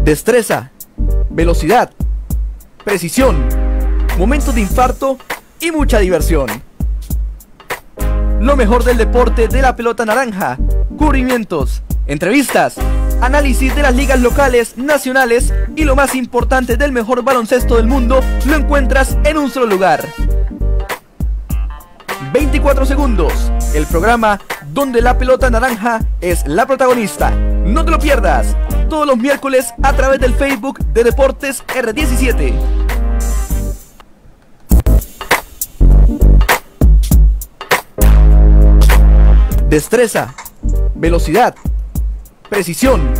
Destreza, velocidad, precisión, momentos de infarto y mucha diversión. Lo mejor del deporte de la pelota naranja, cubrimientos, entrevistas, análisis de las ligas locales, nacionales y lo más importante del mejor baloncesto del mundo lo encuentras en un solo lugar. 24 segundos, el programa donde la pelota naranja es la protagonista. No te lo pierdas, todos los miércoles a través del Facebook de Deportes R17. Destreza, velocidad, precisión,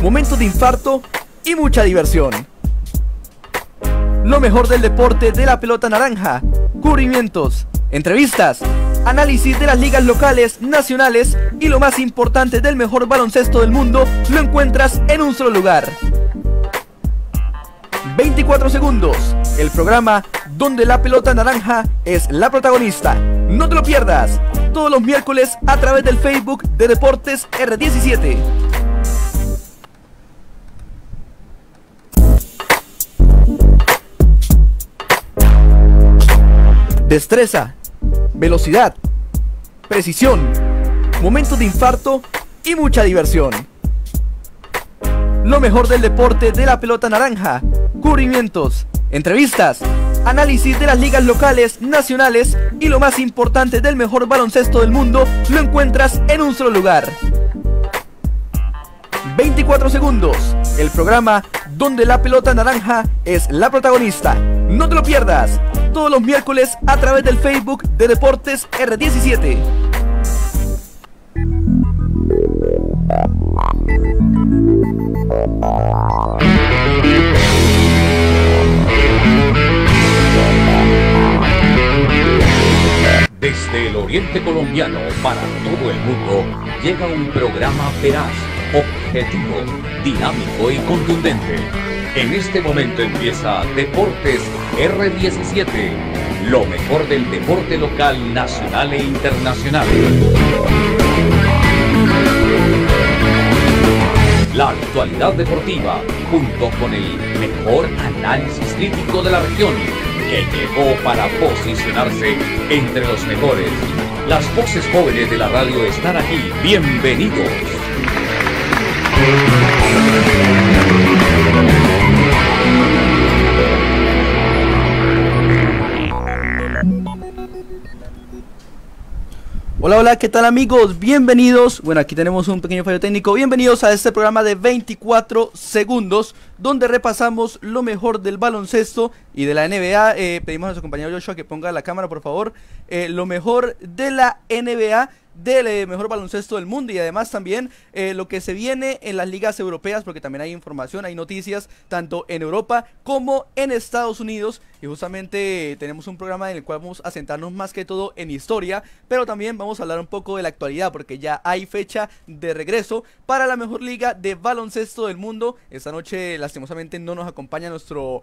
momentos de infarto y mucha diversión. Lo mejor del deporte de la pelota naranja, cubrimientos, entrevistas, análisis de las ligas locales, nacionales y lo más importante del mejor baloncesto del mundo lo encuentras en un solo lugar. 24 segundos, el programa donde la pelota naranja es la protagonista. No te lo pierdas, todos los miércoles a través del Facebook de Deportes R17. Destreza, velocidad, precisión, momentos de infarto y mucha diversión. Lo mejor del deporte de la pelota naranja, cubrimientos, entrevistas, análisis de las ligas locales, nacionales y lo más importante del mejor baloncesto del mundo lo encuentras en un solo lugar. 24 segundos, el programa donde la pelota naranja es la protagonista. No te lo pierdas, todos los miércoles a través del Facebook de Deportes R17. Desde el oriente colombiano para todo el mundo llega un programa veraz, objetivo, dinámico y contundente. En este momento empieza Deportes R17, lo mejor del deporte local, nacional e internacional. La actualidad deportiva, junto con el mejor análisis crítico de la región, que llegó para posicionarse entre los mejores. Las voces jóvenes de la radio están aquí. Bienvenidos. Hola, hola, ¿qué tal amigos? Bienvenidos, bueno, aquí tenemos un pequeño fallo técnico. Bienvenidos a este programa de 24 segundos donde repasamos lo mejor del baloncesto y de la NBA. Pedimos a nuestro compañero Joshua que ponga la cámara, por favor. Lo mejor de la NBA, del mejor baloncesto del mundo y además también lo que se viene en las ligas europeas, porque también hay información, hay noticias tanto en Europa como en Estados Unidos. Y justamente tenemos un programa en el cual vamos a centrarnos más que todo en historia, pero también vamos a hablar un poco de la actualidad, porque ya hay fecha de regreso para la mejor liga de baloncesto del mundo. Esta noche lastimosamente no nos acompaña nuestro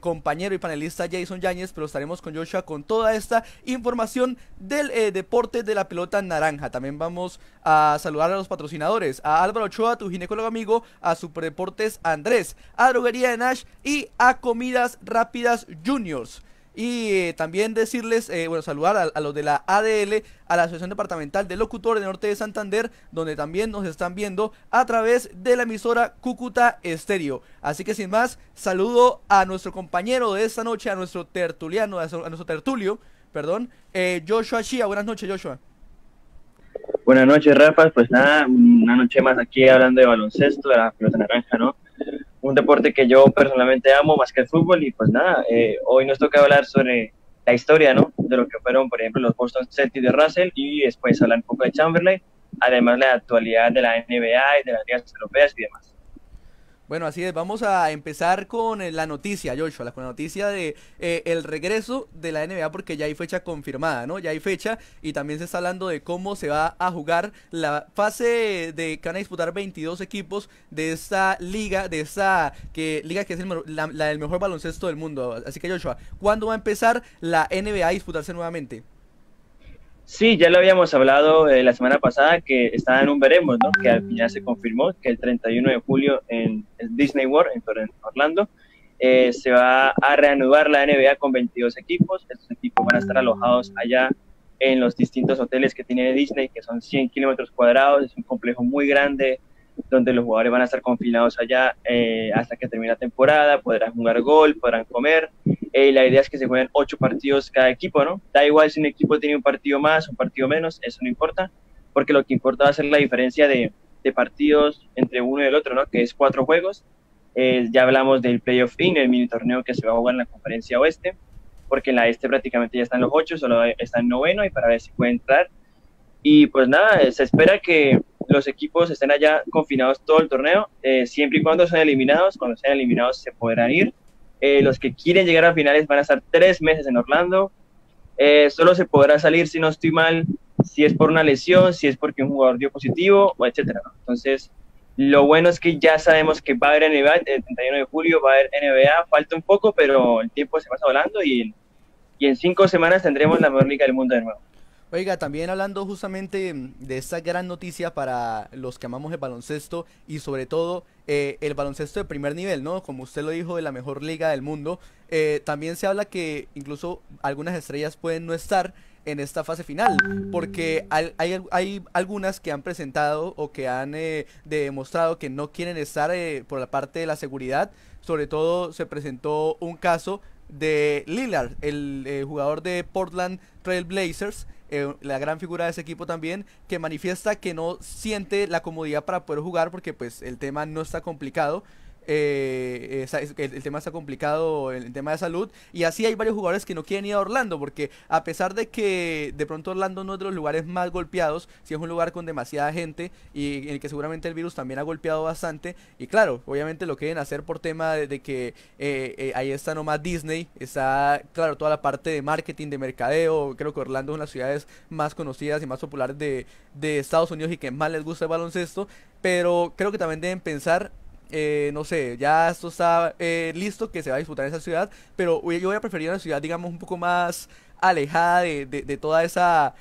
compañero y panelista Jason Yáñez, pero estaremos con Joshua con toda esta información del deporte de la pelota naranja. También vamos a saludar a los patrocinadores, a Álvaro Ochoa, tu ginecólogo amigo, a Superdeportes Andrés, a Droguería de Nash y a Comidas Rápidas Juniors. Y también decirles, bueno, saludar a los de la ADL, a la Asociación Departamental de Locutores de Norte de Santander, donde también nos están viendo a través de la emisora Cúcuta Estéreo. Así que sin más, saludo a nuestro compañero de esta noche, a nuestro tertuliano, a nuestro tertulio, perdón, Joshua Shia. Buenas noches, Joshua. Buenas noches, Rafa. Pues nada, una noche más aquí hablando de baloncesto, de la pelota naranja, ¿no? Un deporte que yo personalmente amo más que el fútbol. Y pues nada, hoy nos toca hablar sobre la historia, ¿no? De lo que fueron, por ejemplo, los Boston Celtics de Russell, y después hablar un poco de Chamberlain, además la actualidad de la NBA y de las ligas europeas y demás. Bueno, así es, vamos a empezar con la noticia, Joshua, con la noticia de el regreso de la NBA, porque ya hay fecha confirmada, ¿no? Ya hay fecha y también se está hablando de cómo se va a jugar la fase de que van a disputar 22 equipos de esta liga, liga que es la del mejor baloncesto del mundo. Así que, Joshua, ¿cuándo va a empezar la NBA a disputarse nuevamente? Sí, ya lo habíamos hablado la semana pasada, que estaba en un veremos, ¿no? Que al final se confirmó que el 31 de julio en Disney World, en Orlando, se va a reanudar la NBA con 22 equipos. Estos equipos van a estar alojados allá en los distintos hoteles que tiene Disney, que son 100 kilómetros cuadrados. Es un complejo muy grande donde los jugadores van a estar confinados allá hasta que termine la temporada, podrán jugar golf, podrán comer. La idea es que se jueguen 8 partidos cada equipo, ¿no? Da igual si un equipo tiene un partido más, un partido menos, eso no importa, porque lo que importa va a ser la diferencia de partidos entre uno y el otro, ¿no? Que es 4 juegos. Ya hablamos del Playoff In, el mini torneo que se va a jugar en la Conferencia Oeste, porque en la Este prácticamente ya están los 8, solo está en noveno y para ver si puede entrar. Y pues nada, se espera que los equipos estén allá confinados todo el torneo, siempre y cuando sean eliminados. Cuando sean eliminados se podrán ir. Los que quieren llegar a finales van a estar 3 meses en Orlando. Solo se podrá salir, si no estoy mal, si es por una lesión, si es porque un jugador dio positivo, o etcétera, ¿no? Entonces, lo bueno es que ya sabemos que va a haber NBA el 31 de julio, va a haber NBA, falta un poco, pero el tiempo se pasa volando y en 5 semanas tendremos la mejor liga del mundo de nuevo. Oiga, también hablando justamente de esta gran noticia para los que amamos el baloncesto y sobre todo el baloncesto de primer nivel, ¿no? Como usted lo dijo, de la mejor liga del mundo, también se habla que incluso algunas estrellas pueden no estar en esta fase final, porque hay algunas que han presentado o que han demostrado que no quieren estar por la parte de la seguridad. Sobre todo se presentó un caso de Lillard, el jugador de Portland Trail Blazers, la gran figura de ese equipo también, que manifiesta que no siente la comodidad para poder jugar porque pues el tema no está complicado. El tema está complicado, el tema de salud, y así hay varios jugadores que no quieren ir a Orlando porque a pesar de que de pronto Orlando no es de los lugares más golpeados, si es un lugar con demasiada gente y en el que seguramente el virus también ha golpeado bastante, y claro, obviamente lo quieren hacer por tema de que ahí está nomás Disney, está claro toda la parte de marketing, de mercadeo. Creo que Orlando es una de las ciudades más conocidas y más populares de Estados Unidos y que más les gusta el baloncesto, pero creo que también deben pensar, no sé, ya esto está listo, que se va a disputar en esa ciudad, pero yo voy a preferir una ciudad, digamos, un poco más alejada de toda esa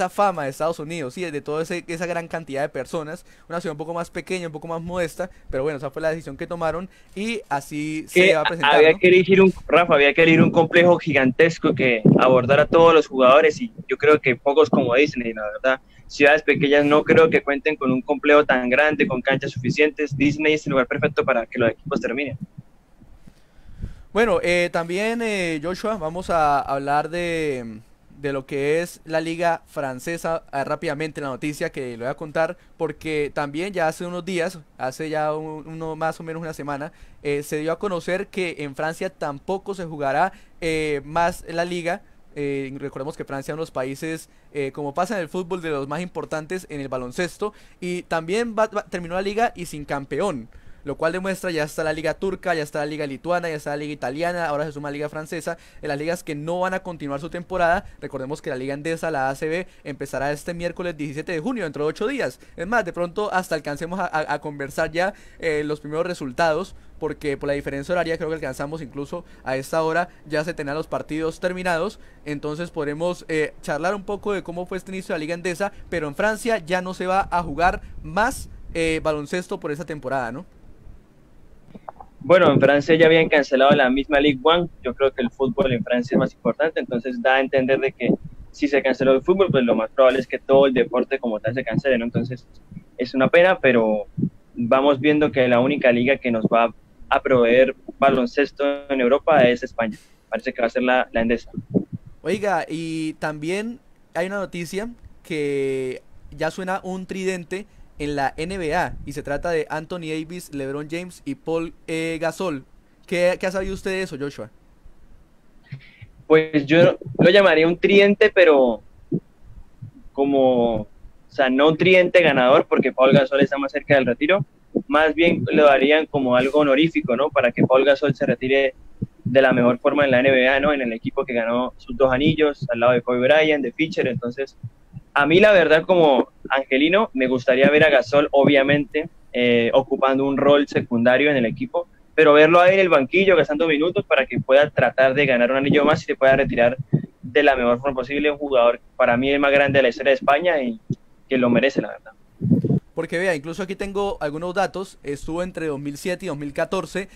fama de Estados Unidos, ¿sí? De toda esa gran cantidad de personas, una ciudad un poco más pequeña, un poco más modesta, pero bueno, esa fue la decisión que tomaron y así se va a presentar, había, ¿no? que elegir Rafa, había que elegir un complejo gigantesco que abordara a todos los jugadores y yo creo que pocos como Disney, la verdad. Ciudades pequeñas no creo que cuenten con un complejo tan grande, con canchas suficientes. Disney es el lugar perfecto para que los equipos terminen. Bueno, también Joshua, vamos a hablar de lo que es la liga francesa rápidamente, la noticia que le voy a contar, porque también ya hace unos días, hace ya uno más o menos una semana, se dio a conocer que en Francia tampoco se jugará más la liga. Recordemos que Francia es uno de los países, como pasa en el fútbol, de los más importantes en el baloncesto, y también terminó la liga y sin campeón, lo cual demuestra ya está la liga turca, ya está la liga lituana, ya está la liga italiana, ahora se suma la liga francesa, en las ligas que no van a continuar su temporada. Recordemos que la liga endesa, la ACB, empezará este miércoles 17 de junio, dentro de 8 días. Es más, de pronto hasta alcancemos a conversar ya los primeros resultados, porque por la diferencia horaria creo que alcanzamos incluso a esta hora ya se tendrán los partidos terminados. Entonces podremos charlar un poco de cómo fue este inicio de la liga endesa, pero en Francia ya no se va a jugar más baloncesto por esta temporada, ¿no? Bueno, en Francia ya habían cancelado la misma Ligue 1. Yo creo que el fútbol en Francia es más importante, entonces da a entender de que si se canceló el fútbol, pues lo más probable es que todo el deporte como tal se cancele, ¿no? Entonces es una pena, pero vamos viendo que la única liga que nos va a proveer baloncesto en Europa es España. Parece que va a ser la Endesa. Oiga, y también hay una noticia que ya suena un tridente en la NBA y se trata de Anthony Davis, LeBron James y Paul Gasol. ¿Qué ha sabido usted de eso, Joshua? Pues yo lo llamaría un tridente, pero como, o sea, no un tridente ganador, porque Paul Gasol está más cerca del retiro, más bien lo darían como algo honorífico, ¿no? Para que Paul Gasol se retire de la mejor forma en la NBA, ¿no? En el equipo que ganó sus 2 anillos, al lado de Kobe Bryant, de Fisher. Entonces, a mí la verdad, como angelino, me gustaría ver a Gasol, obviamente, ocupando un rol secundario en el equipo, pero verlo ahí en el banquillo, gastando minutos para que pueda tratar de ganar un anillo más y se pueda retirar de la mejor forma posible, un jugador para mí el más grande de la historia de España y que lo merece, la verdad. Porque vea, incluso aquí tengo algunos datos, estuvo entre 2007 y 2014,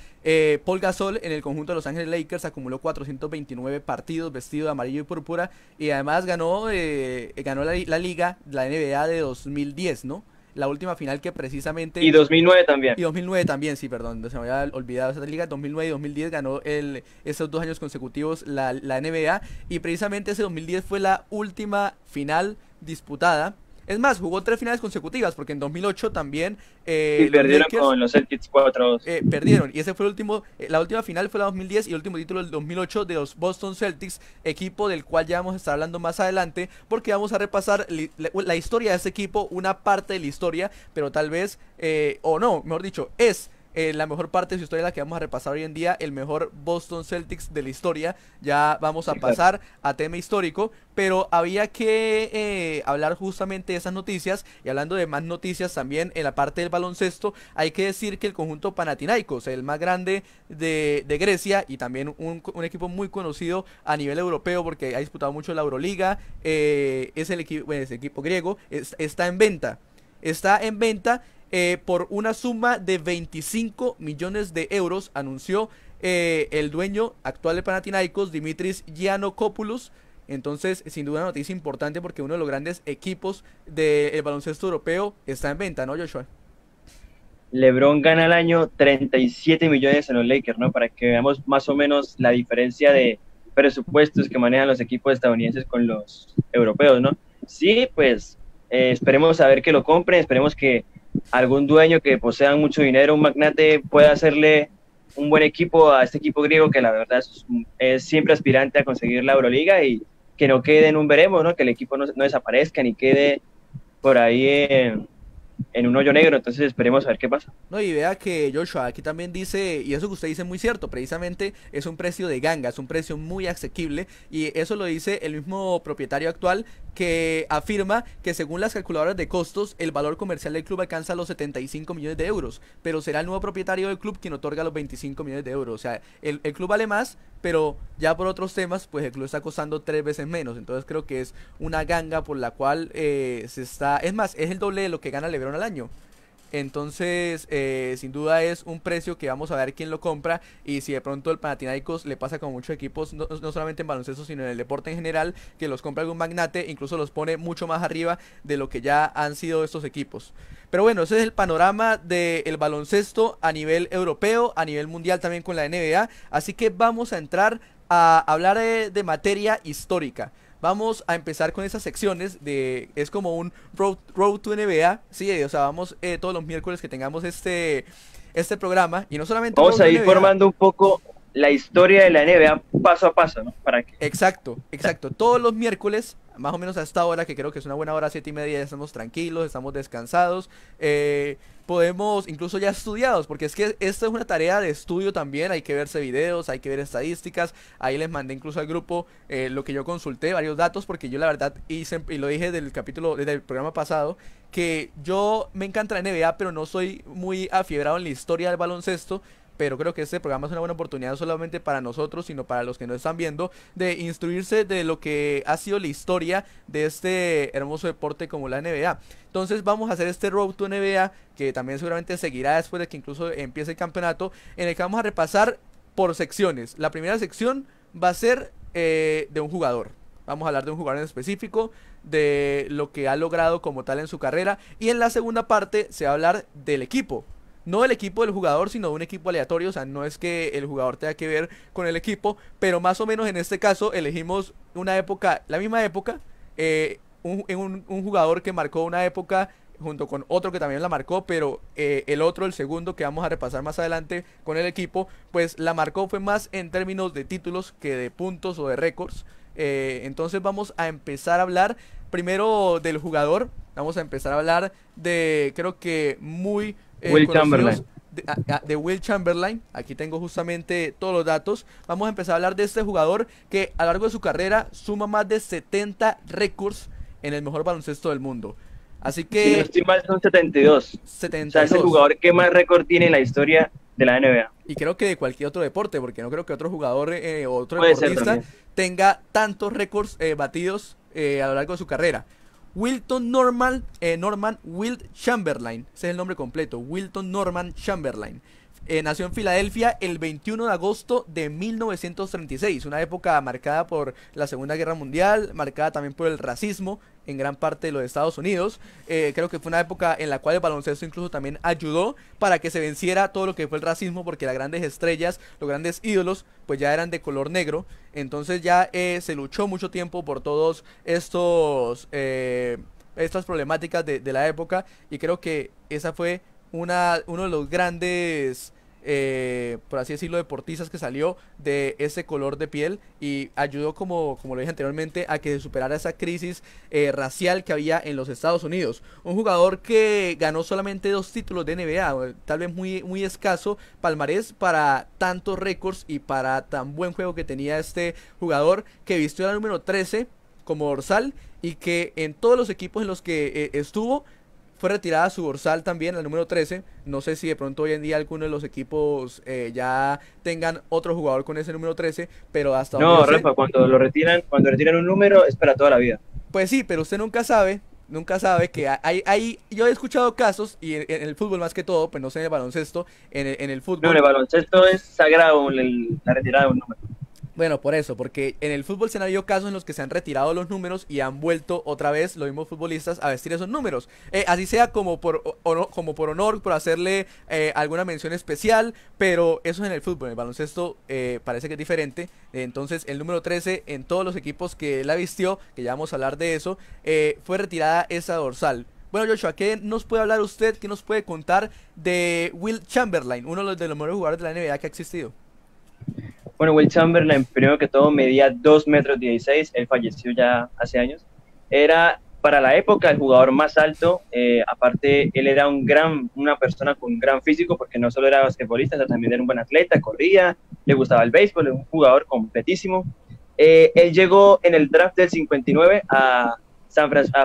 Paul Gasol en el conjunto de Los Ángeles Lakers acumuló 429 partidos vestido de amarillo y púrpura y además ganó la liga, la NBA de 2010, ¿no? La última final que precisamente... Y 2009 también. Y 2009 también, sí, perdón, se me había olvidado esa liga. 2009 y 2010 ganó esos 2 años consecutivos la NBA y precisamente ese 2010 fue la última final disputada. Es más, jugó 3 finales consecutivas, porque en 2008 también... y perdieron Lakers, con los Celtics 4-2. Perdieron, y ese fue el último, la última final fue la 2010 y el último título del 2008 de los Boston Celtics, equipo del cual ya vamos a estar hablando más adelante, porque vamos a repasar la historia de ese equipo, una parte de la historia, pero tal vez, o no, mejor dicho, es... la mejor parte de su historia, la que vamos a repasar hoy en día, el mejor Boston Celtics de la historia. Ya vamos a pasar a tema histórico, pero había que hablar justamente de esas noticias. Y hablando de más noticias también en la parte del baloncesto, hay que decir que el conjunto Panathinaikos, el más grande de Grecia y también un equipo muy conocido a nivel europeo porque ha disputado mucho la Euroliga, es el equipo griego, está en venta. Está en venta por una suma de 25 millones de euros, anunció el dueño actual de Panathinaikos, Dimitris Giannakopoulos. Entonces, sin duda una noticia importante porque uno de los grandes equipos del baloncesto europeo está en venta, ¿no, Joshua? LeBron gana al año 37 millones en los Lakers, ¿no? Para que veamos más o menos la diferencia de presupuestos que manejan los equipos estadounidenses con los europeos, ¿no? Sí, pues esperemos a ver que lo compren, esperemos que algún dueño que posea mucho dinero, un magnate, pueda hacerle un buen equipo a este equipo griego que la verdad es siempre aspirante a conseguir la Euroliga y que no quede en un veremos, ¿no? Que el equipo no desaparezca ni quede por ahí en un hoyo negro. Entonces esperemos a ver qué pasa. No, y vea que Joshua aquí también dice, y eso que usted dice es muy cierto, precisamente es un precio de ganga, es un precio muy asequible, y eso lo dice el mismo propietario actual, que afirma que según las calculadoras de costos, el valor comercial del club alcanza los 75 millones de euros, pero será el nuevo propietario del club quien otorga los 25 millones de euros. O sea, el club vale más, pero ya por otros temas, pues el club está costando 3 veces menos. Entonces creo que es una ganga por la cual es más, es el doble de lo que gana LeBron al año. Entonces, sin duda es un precio que vamos a ver quién lo compra. Y si de pronto el Panathinaikos le pasa con muchos equipos, no solamente en baloncesto, sino en el deporte en general, que los compra algún magnate, incluso los pone mucho más arriba de lo que ya han sido estos equipos. Pero bueno, ese es el panorama del baloncesto a nivel europeo, a nivel mundial también con la NBA. Así que vamos a entrar a hablar de materia histórica. Vamos a empezar con esas secciones es como un road to NBA, sí, o sea, vamos todos los miércoles que tengamos este programa, y no solamente vamos a ir formando un poco la historia de la NBA paso a paso, ¿no? ¿Para qué? Exacto, todos los miércoles, más o menos a esta hora, que creo que es una buena hora, 7:30, ya estamos tranquilos, estamos descansados, podemos, incluso ya estudiados, porque es que esta es una tarea de estudio también, hay que verse videos, hay que ver estadísticas. Ahí les mandé incluso al grupo lo que yo consulté, varios datos, porque yo la verdad hice, y lo dije desde el programa pasado, que yo me encanta la NBA, pero no soy muy afiebrado en la historia del baloncesto. Pero creo que este programa es una buena oportunidad no solamente para nosotros, sino para los que nos están viendo, de instruirse de lo que ha sido la historia de este hermoso deporte como la NBA. Entonces vamos a hacer este Road to NBA, que también seguramente seguirá después de que incluso empiece el campeonato, en el que vamos a repasar por secciones. La primera sección va a ser de un jugador. Vamos a hablar de un jugador en específico, de lo que ha logrado como tal en su carrera. Y en la segunda parte se va a hablar del equipo. No del equipo del jugador, sino de un equipo aleatorio. O sea, no es que el jugador tenga que ver con el equipo, pero más o menos en este caso elegimos una época, la misma época, un jugador que marcó una época junto con otro que también la marcó, pero el segundo que vamos a repasar más adelante con el equipo, pues la marcó fue más en términos de títulos que de puntos o de récords. Entonces vamos a empezar a hablar primero del jugador. Vamos a empezar a hablar de, creo que muy... Will Chamberlain. De Will Chamberlain. Aquí tengo justamente todos los datos. Vamos a empezar a hablar de este jugador que a lo largo de su carrera suma más de 70 récords en el mejor baloncesto del mundo. Así que... Si no estoy mal, son 72. 72. O sea, es el jugador que más récord tiene en la historia de la NBA. Y creo que de cualquier otro deporte, porque no creo que otro jugador o otro Puede deportista tenga tantos récords batidos a lo largo de su carrera. Wilton Norman Wilt Chamberlain, ese es el nombre completo, Wilton Norman Chamberlain. Nació en Filadelfia el 21 de agosto de 1936, una época marcada por la Segunda Guerra Mundial, marcada también por el racismo en gran parte de los Estados Unidos. Creo que fue una época en la cual el baloncesto incluso también ayudó para que se venciera todo lo que fue el racismo, porque las grandes estrellas, los grandes ídolos, pues ya eran de color negro. Entonces ya se luchó mucho tiempo por todos estas problemáticas de la época, y creo que esa fue uno de los grandes, por así decirlo, deportistas que salió de ese color de piel, y ayudó, como lo dije anteriormente, a que se superara esa crisis racial que había en los Estados Unidos. Un jugador que ganó solamente 2 títulos de NBA, tal vez muy escaso palmarés para tantos récords y para tan buen juego que tenía este jugador, que vistió la número 13 como dorsal, y que en todos los equipos en los que estuvo fue retirada su dorsal también, el número 13. No sé si de pronto hoy en día alguno de los equipos ya tengan otro jugador con ese número 13, pero hasta no, donde yo sé, Rafa, cuando retiran un número es para toda la vida. pues sí, pero usted nunca sabe que yo he escuchado casos, y en el fútbol más que todo, pues no sé en el baloncesto, en el fútbol. No, en el baloncesto es sagrado la retirada de un número. Bueno, por eso, porque en el fútbol se han habido casos en los que se han retirado los números y han vuelto otra vez los mismos futbolistas a vestir esos números. Así sea como por honor, por hacerle alguna mención especial, pero eso es en el fútbol. En el baloncesto parece que es diferente. Entonces el número 13 en todos los equipos que la vistió, que ya vamos a hablar de eso, fue retirada esa dorsal. Bueno, Joshua, ¿qué nos puede hablar usted? ¿Qué nos puede contar de Wilt Chamberlain, uno de los mejores jugadores de la NBA que ha existido? Bueno, Wilt Chamberlain, primero que todo, medía 2,16 metros, él falleció ya hace años. Era, para la época, el jugador más alto. Aparte, él era una persona con un gran físico, porque no solo era basquetbolista, sino también era un buen atleta, corría, le gustaba el béisbol, era un jugador completísimo. Él llegó en el draft del 59 a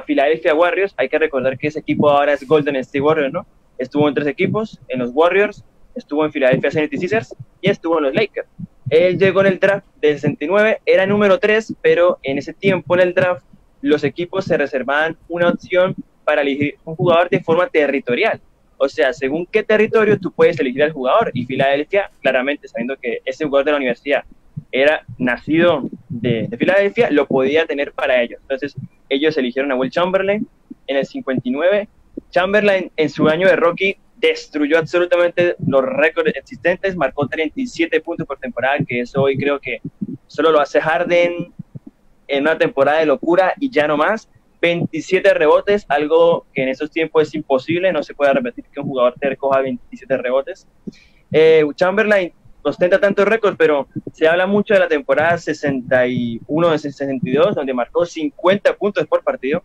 Philadelphia Warriors. Hay que recordar que ese equipo ahora es Golden State Warriors, ¿no? Estuvo en 3 equipos, en los Warriors, estuvo en Philadelphia 76ers y estuvo en los Lakers. Él llegó en el draft del 69, era número 3, pero en ese tiempo en el draft los equipos se reservaban una opción para elegir un jugador de forma territorial. O sea, según qué territorio tú puedes elegir al jugador, y Filadelfia, claramente sabiendo que ese jugador de la universidad era nacido de Filadelfia, lo podía tener para ellos. Entonces ellos eligieron a Wilt Chamberlain en el 59. Chamberlain en su año de rookie destruyó absolutamente los récords existentes, marcó 37 puntos por temporada, que eso hoy creo que solo lo hace Harden en una temporada de locura y ya no más. 27 rebotes, algo que en esos tiempos es imposible, no se puede repetir que un jugador te recoja 27 rebotes. Chamberlain ostenta tantos récords, pero se habla mucho de la temporada 61 de 62, donde marcó 50 puntos por partido,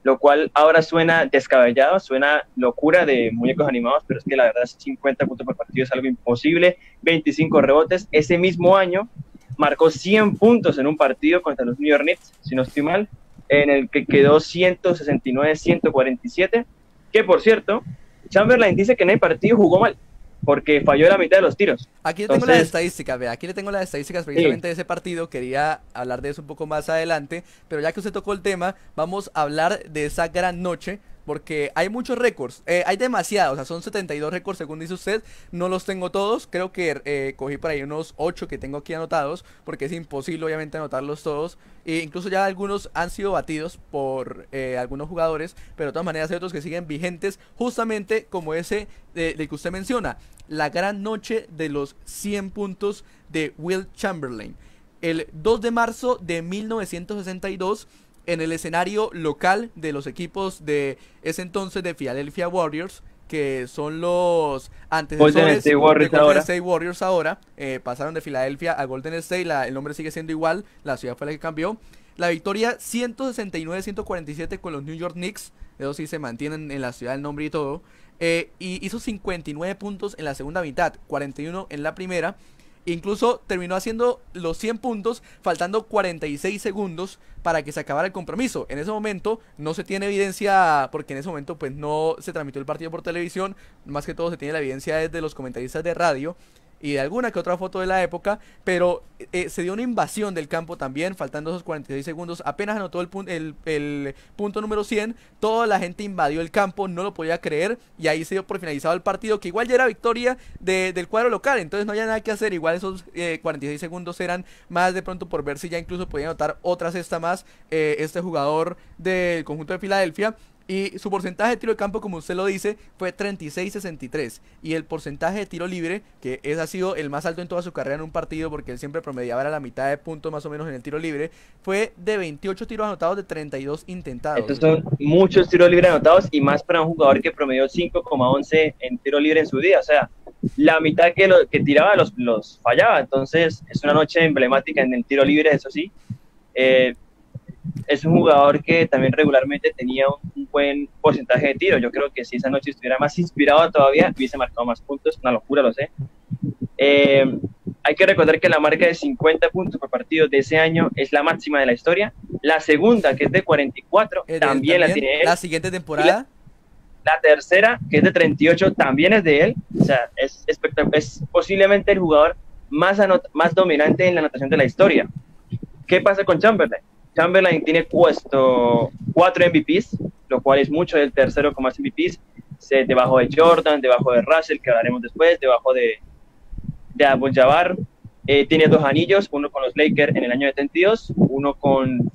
lo cual ahora suena descabellado, suena locura de muñecos animados, pero es que la verdad 50 puntos por partido es algo imposible. 25 rebotes. Ese mismo año marcó 100 puntos en un partido contra los New York Knicks, si no estoy mal, en el que quedó 169-147, que por cierto, Chamberlain dice que en el partido jugó mal, porque falló la mitad de los tiros. Aquí le tengo las estadísticas, vea, aquí le tengo las estadísticas precisamente de ese partido. Quería hablar de eso un poco más adelante, pero ya que usted tocó el tema, vamos a hablar de esa gran noche, porque hay muchos récords, hay demasiados, o sea, son 72 récords según dice usted. No los tengo todos, creo que cogí por ahí unos 8 que tengo aquí anotados, porque es imposible obviamente anotarlos todos, e incluso ya algunos han sido batidos por algunos jugadores, pero de todas maneras hay otros que siguen vigentes, justamente como ese del que usted menciona, la gran noche de los 100 puntos de Wilt Chamberlain. El 2 de marzo de 1962, en el escenario local de los equipos de ese entonces de Philadelphia Warriors, que son los antecesores de Golden State Warriors ahora, pasaron de Filadelfia a Golden State, el nombre sigue siendo igual, la ciudad fue la que cambió. La victoria 169-147 con los New York Knicks, eso sí se mantienen en la ciudad el nombre y todo, y hizo 59 puntos en la segunda mitad, 41 en la primera. Incluso terminó haciendo los 100 puntos faltando 46 segundos para que se acabara el compromiso. En ese momento no se tiene evidencia, porque en ese momento pues no se transmitió el partido por televisión, más que todo se tiene la evidencia desde los comentaristas de radio. y de alguna que otra foto de la época, pero se dio una invasión del campo también, faltando esos 46 segundos, apenas anotó el punto número 100, toda la gente invadió el campo, no lo podía creer, y ahí se dio por finalizado el partido, que igual ya era victoria del cuadro local, entonces no había nada que hacer, igual esos 46 segundos eran más de pronto por ver si ya incluso podía anotar otra cesta más este jugador del conjunto de Filadelfia. Y su porcentaje de tiro de campo, como usted lo dice, fue 36-63. Y el porcentaje de tiro libre, que ha sido el más alto en toda su carrera en un partido, porque él siempre promediaba la mitad de puntos más o menos en el tiro libre, fue de 28 tiros anotados de 32 intentados. Estos son muchos tiros libres anotados, y más para un jugador que promedió 5,11 en tiro libre en su día. O sea, la mitad que tiraba los fallaba. Entonces es una noche emblemática en el tiro libre, eso sí. Es un jugador que también regularmente tenía un buen porcentaje de tiro. Yo creo que si esa noche estuviera más inspirado todavía, hubiese marcado más puntos. Una locura, lo sé. Hay que recordar que la marca de 50 puntos por partido de ese año es la máxima de la historia. La segunda, que es de 44, también la tiene él. La siguiente temporada. La tercera, que es de 38, también es de él. O sea, es posiblemente el jugador más dominante en la anotación de la historia. ¿Qué pasa con Chamberlain? Chamberlain tiene puesto 4 MVPs, lo cual es mucho, el tercero con más MVPs, debajo de Jordan, debajo de Russell, que hablaremos después, debajo de Abdul-Jabbar. Tiene 2 anillos, uno con los Lakers en el año 72, uno con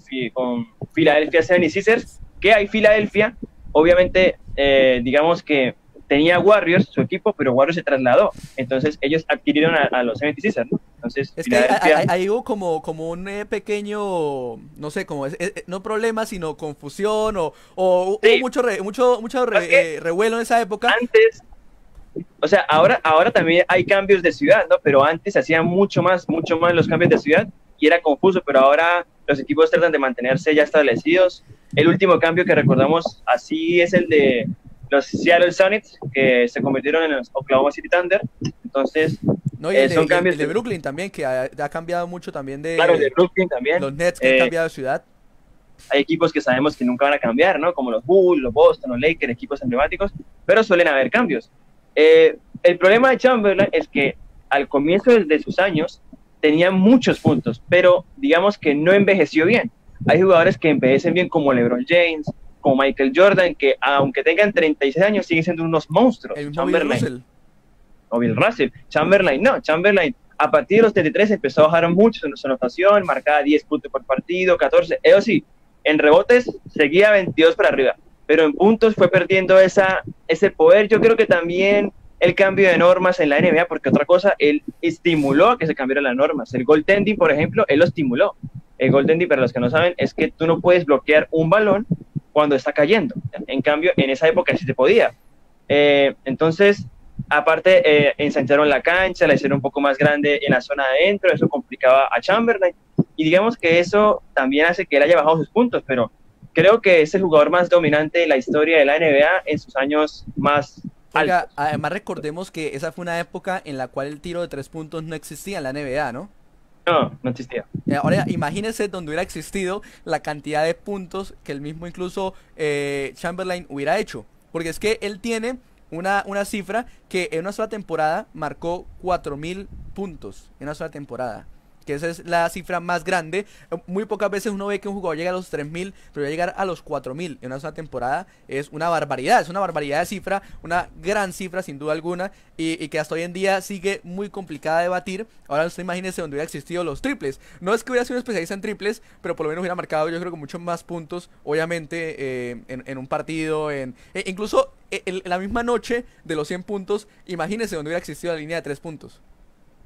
Philadelphia 76ers, que hay Filadelfia, obviamente, digamos que tenía Warriors, su equipo, pero Warriors se trasladó. Entonces ellos adquirieron a los 76ers, ¿no? Entonces, es que ahí hubo como un pequeño, no sé, como no problema, sino confusión, o sí, hubo mucho revuelo en esa época. Antes, o sea, ahora también hay cambios de ciudad, ¿no? Pero antes se hacían mucho más los cambios de ciudad y era confuso, pero ahora los equipos tratan de mantenerse ya establecidos. El último cambio que recordamos así es el de los Seattle Sonics, que se convirtieron en los Oklahoma City Thunder. Entonces, no, y son cambios el de Brooklyn también, que ha cambiado mucho también claro, el de Brooklyn también. Los Nets que han cambiado de ciudad. Hay equipos que sabemos que nunca van a cambiar, ¿no? Como los Bulls, los Boston, los Lakers, equipos emblemáticos, pero suelen haber cambios. El problema de Chamberlain es que al comienzo de sus años tenía muchos puntos, pero digamos que no envejeció bien. Hay jugadores que envejecen bien, como LeBron James, como Michael Jordan, que aunque tengan 36 años siguen siendo unos monstruos. El Chamberlain. O Bill Russell. Chamberlain no. Chamberlain a partir de los 33 empezó a bajar mucho su anotación, marcaba 10 puntos por partido, 14. Eso sí, en rebotes seguía 22 para arriba, pero en puntos fue perdiendo ese poder. Yo creo que también el cambio de normas en la NBA, porque otra cosa, él estimuló a que se cambiaran las normas. El goaltending, por ejemplo, él lo estimuló. El goaltending, para los que no saben, es que tú no puedes bloquear un balón cuando está cayendo. En cambio, en esa época sí se podía. Entonces, aparte, ensancharon la cancha, la hicieron un poco más grande en la zona de adentro, eso complicaba a Chamberlain, y digamos que eso también hace que él haya bajado sus puntos, pero creo que es el jugador más dominante de la historia de la NBA en sus años más altos. Además recordemos que esa fue una época en la cual el tiro de 3 puntos no existía en la NBA, ¿no? No existía. Ahora imagínense donde hubiera existido la cantidad de puntos que el mismo incluso Chamberlain hubiera hecho. Porque es que él tiene una cifra que en una sola temporada marcó 4.000 puntos. En una sola temporada. Que esa es la cifra más grande. Muy pocas veces uno ve que un jugador llega a los 3.000, pero ya llegar a los 4.000 en una sola temporada es una barbaridad. Es una barbaridad de cifra, una gran cifra sin duda alguna, y que hasta hoy en día sigue muy complicada de batir. Ahora usted imagínese donde hubiera existido los triples. No es que hubiera sido un especialista en triples, pero por lo menos hubiera marcado, yo creo que muchos más puntos, obviamente, en un partido, incluso la misma noche de los 100 puntos. Imagínese donde hubiera existido la línea de 3 puntos,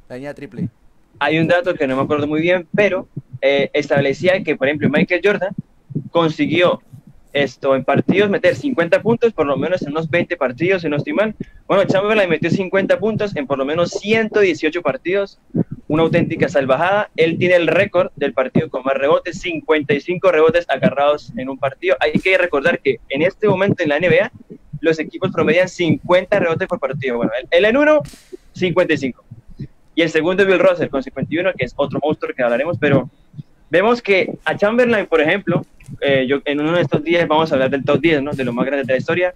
la línea de triple. Hay un dato que no me acuerdo muy bien, pero establecía que, por ejemplo, Michael Jordan consiguió en partidos meter 50 puntos, por lo menos en unos 20 partidos, si no estoy mal. Bueno, Chamberlain metió 50 puntos en por lo menos 118 partidos, una auténtica salvajada. Él tiene el récord del partido con más rebotes, 55 rebotes agarrados en un partido. Hay que recordar que en este momento en la NBA, los equipos promedian 50 rebotes por partido. Bueno, él en uno, 55. Y el segundo es Bill Russell con 51, que es otro monstruo que hablaremos, pero vemos que a Chamberlain, por ejemplo, en uno de estos días vamos a hablar del top 10, ¿no? De lo más grande de la historia,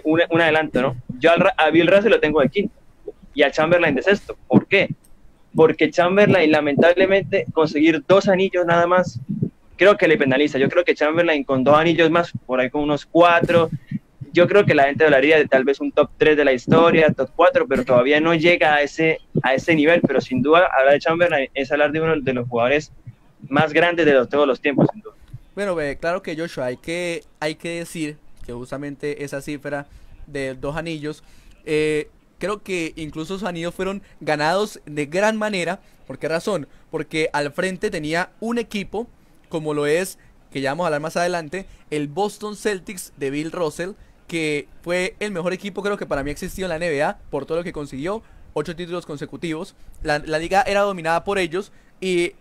un adelanto, ¿no? Yo a Bill Russell lo tengo de quinto. y a Chamberlain de sexto. ¿Por qué? Porque Chamberlain, lamentablemente, conseguir 2 anillos nada más, creo que le penaliza. Yo creo que Chamberlain con 2 anillos más, por ahí con unos 4, yo creo que la gente hablaría de tal vez un top 3 de la historia, top 4, pero todavía no llega a ese nivel. Pero sin duda, hablar de Chamberlain es hablar de uno de los jugadores más grandes de todos los tiempos, sin duda. Bueno, claro que Joshua, hay que decir que justamente esa cifra de 2 anillos, creo que incluso esos anillos fueron ganados de gran manera. ¿Por qué razón? Porque al frente tenía un equipo, como lo es, que ya vamos a hablar más adelante, el Boston Celtics de Bill Russell, que fue el mejor equipo, creo que para mí existió en la NBA, por todo lo que consiguió, 8 títulos consecutivos. La liga era dominada por ellos, y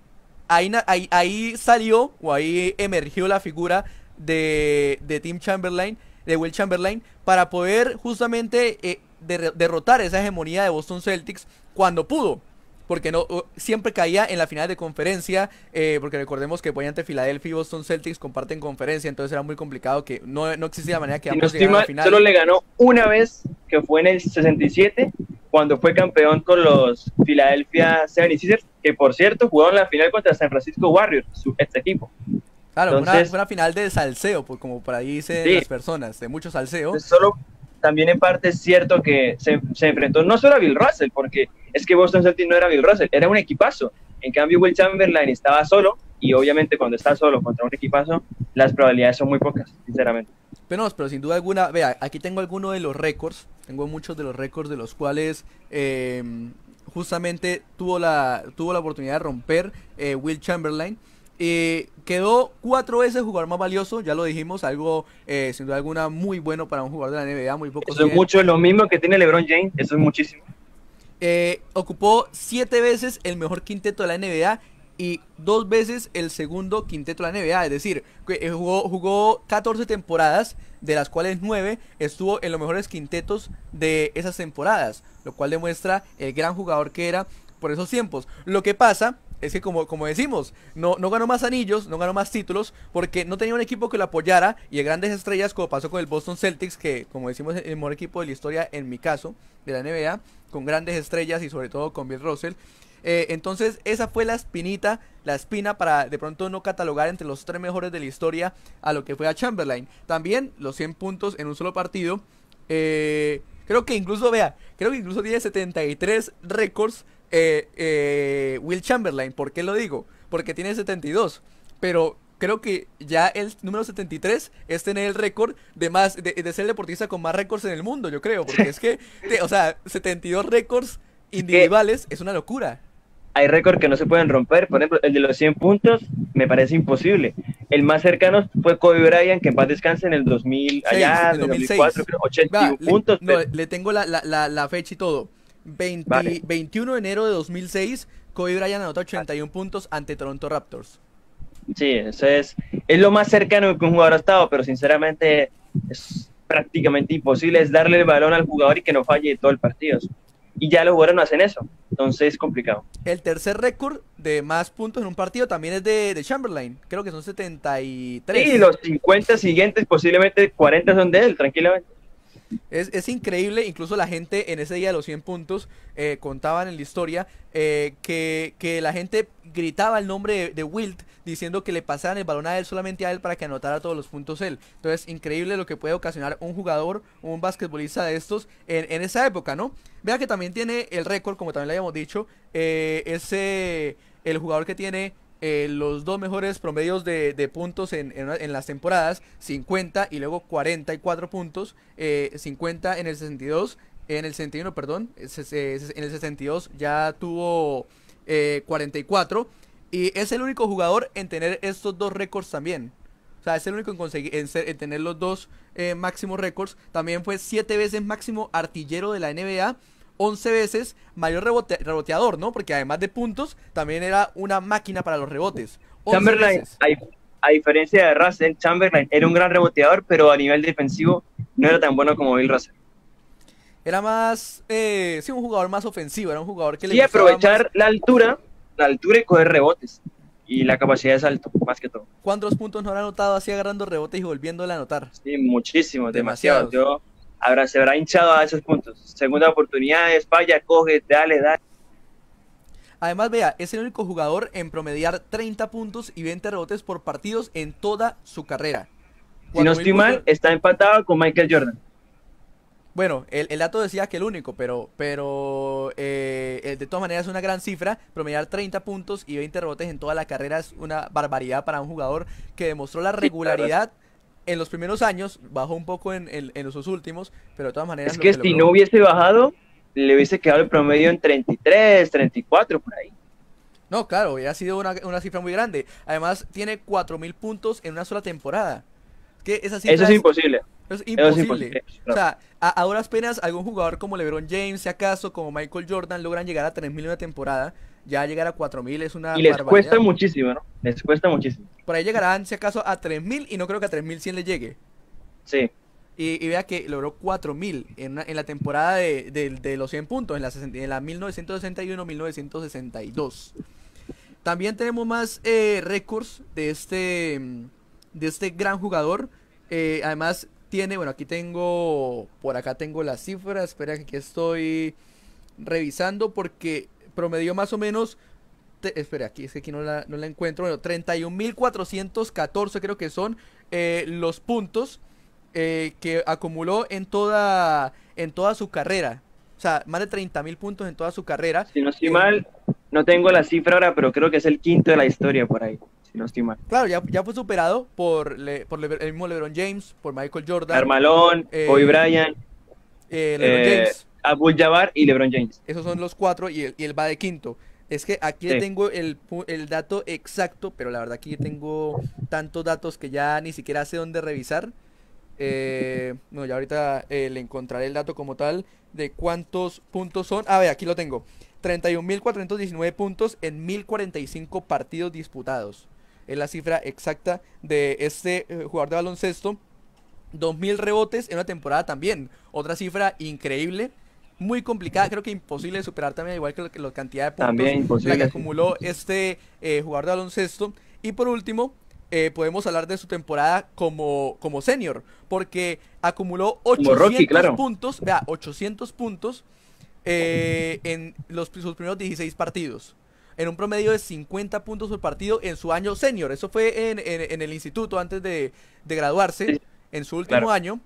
ahí salió, o ahí emergió la figura de Tim Chamberlain, de Will Chamberlain, para poder justamente derrotar esa hegemonía de Boston Celtics cuando pudo. Porque no siempre caía en la final de conferencia, porque recordemos que ante Philadelphia y Boston Celtics comparten conferencia, entonces era muy complicado, que no existía manera que ambos llegaran a la final. Solo le ganó una vez, que fue en el 67, cuando fue campeón con los Philadelphia 76ers, que por cierto jugaron la final contra San Francisco Warriors, este equipo. Claro, entonces, fue una final de salseo, pues, como por ahí dicen las personas, de mucho salseo. Solo también en parte es cierto que se enfrentó no solo a Bill Russell, porque es que Boston Celtics no era Bill Russell, era un equipazo. En cambio, Will Chamberlain estaba solo, y obviamente cuando está solo contra un equipazo, las probabilidades son muy pocas, sinceramente. Pero sin duda alguna, vea, aquí tengo algunos de los récords, tengo muchos de los récords de los cuales justamente tuvo la oportunidad de romper Will Chamberlain. Quedó 4 veces jugador más valioso, ya lo dijimos, algo sin duda alguna muy bueno para un jugador de la NBA, muy pocos. Eso es mucho, lo mismo que tiene LeBron James, eso es muchísimo. Ocupó 7 veces el mejor quinteto de la NBA y 2 veces el segundo quinteto de la NBA, es decir, jugó 14 temporadas, de las cuales 9 estuvo en los mejores quintetos de esas temporadas, lo cual demuestra el gran jugador que era por esos tiempos. Lo que pasa es que como decimos, no ganó más anillos, no ganó más títulos, porque no tenía un equipo que lo apoyara, y de grandes estrellas, como pasó con el Boston Celtics, que como decimos es el mejor equipo de la historia en mi caso, de la NBA, con grandes estrellas y sobre todo con Bill Russell. Entonces esa fue la espina para de pronto no catalogar entre los 3 mejores de la historia a lo que fue a Chamberlain. También los 100 puntos en un solo partido. Creo que incluso tiene 73 récords Will Chamberlain. ¿Por qué lo digo? Porque tiene 72, pero creo que ya el número 73 es tener el récord de ser el deportista con más récords en el mundo, yo creo, porque es que, 72 récords individuales es una locura. Hay récords que no se pueden romper, por ejemplo, el de los 100 puntos me parece imposible. El más cercano fue Kobe Bryant, que en paz descanse, en el 2000, allá, en el 2004, creo, 81 puntos. Le tengo la fecha y todo. 21 de enero de 2006, Kobe Bryant anota 81 puntos ante Toronto Raptors. Sí, eso es lo más cercano que un jugador ha estado, pero sinceramente es prácticamente imposible, es darle el balón al jugador y que no falle todo el partido. Y ya los jugadores no hacen eso, entonces es complicado. El tercer récord de más puntos en un partido también es de Chamberlain, creo que son 73. Sí, los 50 siguientes, posiblemente 40 son de él, tranquilamente. Es increíble, incluso la gente en ese día de los 100 puntos contaban en la historia que la gente gritaba el nombre de Wilt, diciendo que le pasaran el balón a él, solamente a él, para que anotara todos los puntos él. Entonces, increíble lo que puede ocasionar un jugador, un basquetbolista de estos en esa época, ¿no? Vea que también tiene el récord, como también le habíamos dicho, el jugador que tiene los 2 mejores promedios de puntos en las temporadas, 50 y luego 44 puntos, 50 en el 62, en el 61, perdón, en el 62 ya tuvo 44, y es el único jugador en tener estos 2 récords también. O sea, es el único en tener los 2 máximos récords. También fue 7 veces máximo artillero de la NBA, 11 veces mayor reboteador, ¿no? Porque además de puntos, también era una máquina para los rebotes. Chamberlain, a diferencia de Russell, Chamberlain era un gran reboteador, pero a nivel defensivo no era tan bueno como Bill Russell. Era más, un jugador más ofensivo, era un jugador que le gustaba aprovechar más la altura y coger rebotes. Y la capacidad de salto, más que todo. ¿Cuántos puntos no habrá anotado así agarrando rebotes y volviéndole a anotar? Sí, muchísimos, demasiados. Yo se habrá hinchado a esos puntos. Segunda oportunidad, falla, coge, dale. Además, vea, es el único jugador en promediar 30 puntos y 20 rebotes por partidos en toda su carrera. Si no estoy mal, está empatado con Michael Jordan. Bueno, el dato decía que el único, pero de todas maneras es una gran cifra. Promediar 30 puntos y 20 rebotes en toda la carrera es una barbaridad para un jugador que demostró la regularidad en los primeros años, bajó un poco en los últimos, pero de todas maneras... Es que si no hubiese bajado, le hubiese quedado el promedio en 33, 34, por ahí. No, claro, ha sido una cifra muy grande. Además, tiene 4.000 puntos en una sola temporada. Que esa cifra Eso es imposible. Es imposible. O sea, a duras penas algún jugador como LeBron James, si acaso, como Michael Jordan, logran llegar a 3.000 en una temporada. Ya llegar a 4.000 es una y les cuesta muchísimo, ¿no? Les cuesta muchísimo. Por ahí llegarán, si acaso, a 3.000 y no creo que a 3.100 le llegue. Sí. Y vea que logró 4.000 en la temporada de los 100 puntos, en la 1961-1962. También tenemos más récords de este gran jugador. Además tiene, bueno, por acá tengo las cifras, espera que aquí estoy revisando porque promedió más o menos, espera, aquí es que aquí no la encuentro, bueno, 31.414 creo que son los puntos que acumuló en toda su carrera. O sea, más de 30.000 puntos en toda su carrera. Si no estoy mal, no tengo la cifra ahora, pero creo que es el quinto de la historia por ahí. Si no estoy mal. Claro, ya fue superado por el mismo LeBron James, por Michael Jordan, Carmalón, Kobe Bryant, LeBron James, Abdul-Jabbar y LeBron James. Esos son los 4 y él va de quinto. Es que aquí le tengo el dato exacto, pero la verdad aquí tengo tantos datos que ya ni siquiera sé dónde revisar. No, ya ahorita le encontraré el dato como tal de cuántos puntos son. A ver, aquí lo tengo. 31.419 puntos en 1.045 partidos disputados. Es la cifra exacta de este jugador de baloncesto. 2.000 rebotes en una temporada también. Otra cifra increíble. Muy complicada, creo que imposible de superar también, igual que la cantidad de puntos también imposible, que acumuló este jugador de baloncesto. Y por último, podemos hablar de su temporada como senior, porque acumuló 800 puntos, vea, 800 puntos en sus primeros 16 partidos, en un promedio de 50 puntos por partido en su año senior. Eso fue en el instituto antes de graduarse, sí, en su último año.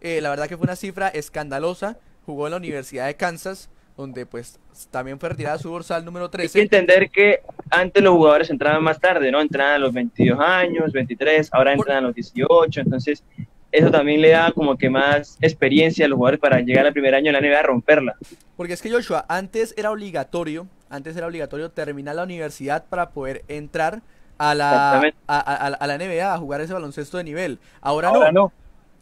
La verdad que fue una cifra escandalosa. Jugó en la Universidad de Kansas, donde pues también fue retirada su dorsal número 13. Hay que entender que antes los jugadores entraban más tarde, ¿no? Entraban a los 22 años, 23, ahora entran a los 18, entonces eso también le da como que más experiencia a los jugadores para llegar al primer año de la NBA a romperla. Porque es que, Joshua, antes era obligatorio terminar la universidad para poder entrar a la NBA, a jugar ese baloncesto de nivel. Ahora no.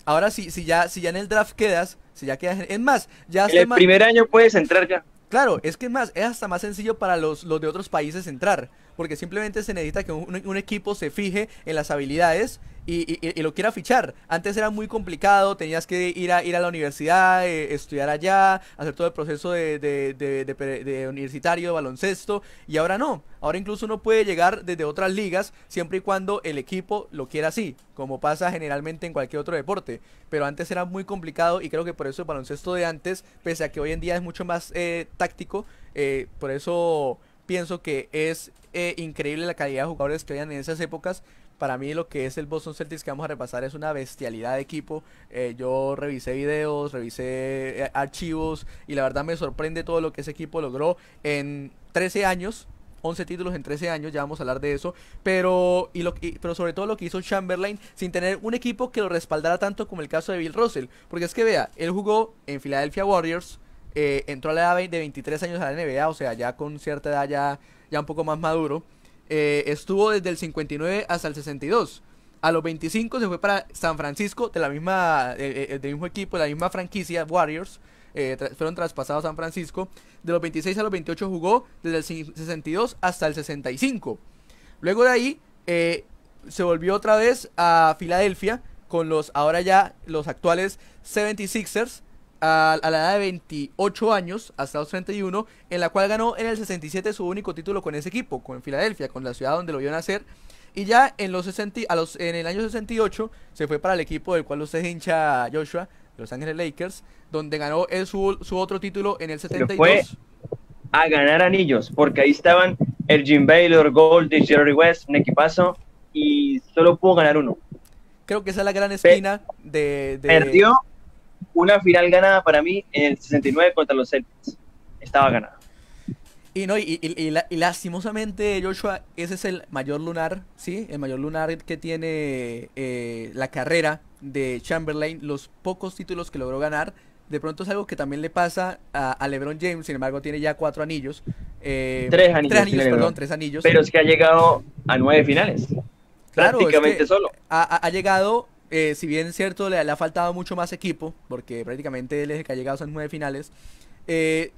Ahora si ya en el draft quedas, es más, ya en el primer año puedes entrar ya. Claro, es que es hasta más sencillo para los de otros países entrar, porque simplemente se necesita que un equipo se fije en las habilidades y lo quiera fichar. Antes era muy complicado, tenías que ir a la universidad, estudiar allá, hacer todo el proceso de universitario, de baloncesto, y ahora no. Ahora incluso uno puede llegar desde otras ligas, siempre y cuando el equipo lo quiera así, como pasa generalmente en cualquier otro deporte. Pero antes era muy complicado y creo que por eso el baloncesto de antes, pese a que hoy en día es mucho más táctico, por eso pienso que es increíble la calidad de jugadores que habían en esas épocas. Para mí lo que es el Boston Celtics que vamos a repasar es una bestialidad de equipo. Yo revisé videos, revisé archivos y la verdad me sorprende todo lo que ese equipo logró en 13 años. 11 títulos en 13 años, ya vamos a hablar de eso, pero sobre todo lo que hizo Chamberlain sin tener un equipo que lo respaldara tanto como el caso de Bill Russell, porque es que vea, él jugó en Philadelphia Warriors, entró a la edad de 23 años a la NBA, o sea, ya con cierta edad ya un poco más maduro, estuvo desde el 59 hasta el 62, a los 25 se fue para San Francisco, del mismo equipo, de la misma franquicia, Warriors. Fueron traspasados a San Francisco. De los 26 a los 28 jugó desde el 62 hasta el 65. Luego de ahí se volvió otra vez a Filadelfia con ahora ya los actuales 76ers a la edad de 28 años hasta los 31, en la cual ganó en el 67 su único título con ese equipo, con Filadelfia, con la ciudad donde lo vio nacer. Y ya en el año 68 se fue para el equipo del cual usted es hincha, Joshua, Los Ángeles Lakers, donde ganó su otro título en el Pero 72. fue a ganar anillos, porque ahí estaban el Jim Baylor, Goldie, Jerry West, un equipazo, y solo pudo ganar uno. Creo que esa es la gran espina de... Perdió una final ganada para mí en el 69 contra los Celtics. Estaba ganada. Y no, y lastimosamente, Joshua, ese es el mayor lunar, ¿sí? El mayor lunar que tiene la carrera de Chamberlain, los pocos títulos que logró ganar. De pronto es algo que también le pasa a LeBron James, sin embargo tiene ya 4 anillos. Tres anillos, perdón, 3 anillos. Pero es que ha llegado a 9 finales. Claro, prácticamente es que solo. Ha llegado, si bien es cierto, le ha faltado mucho más equipo, porque prácticamente él es el que ha llegado a esas 9 finales.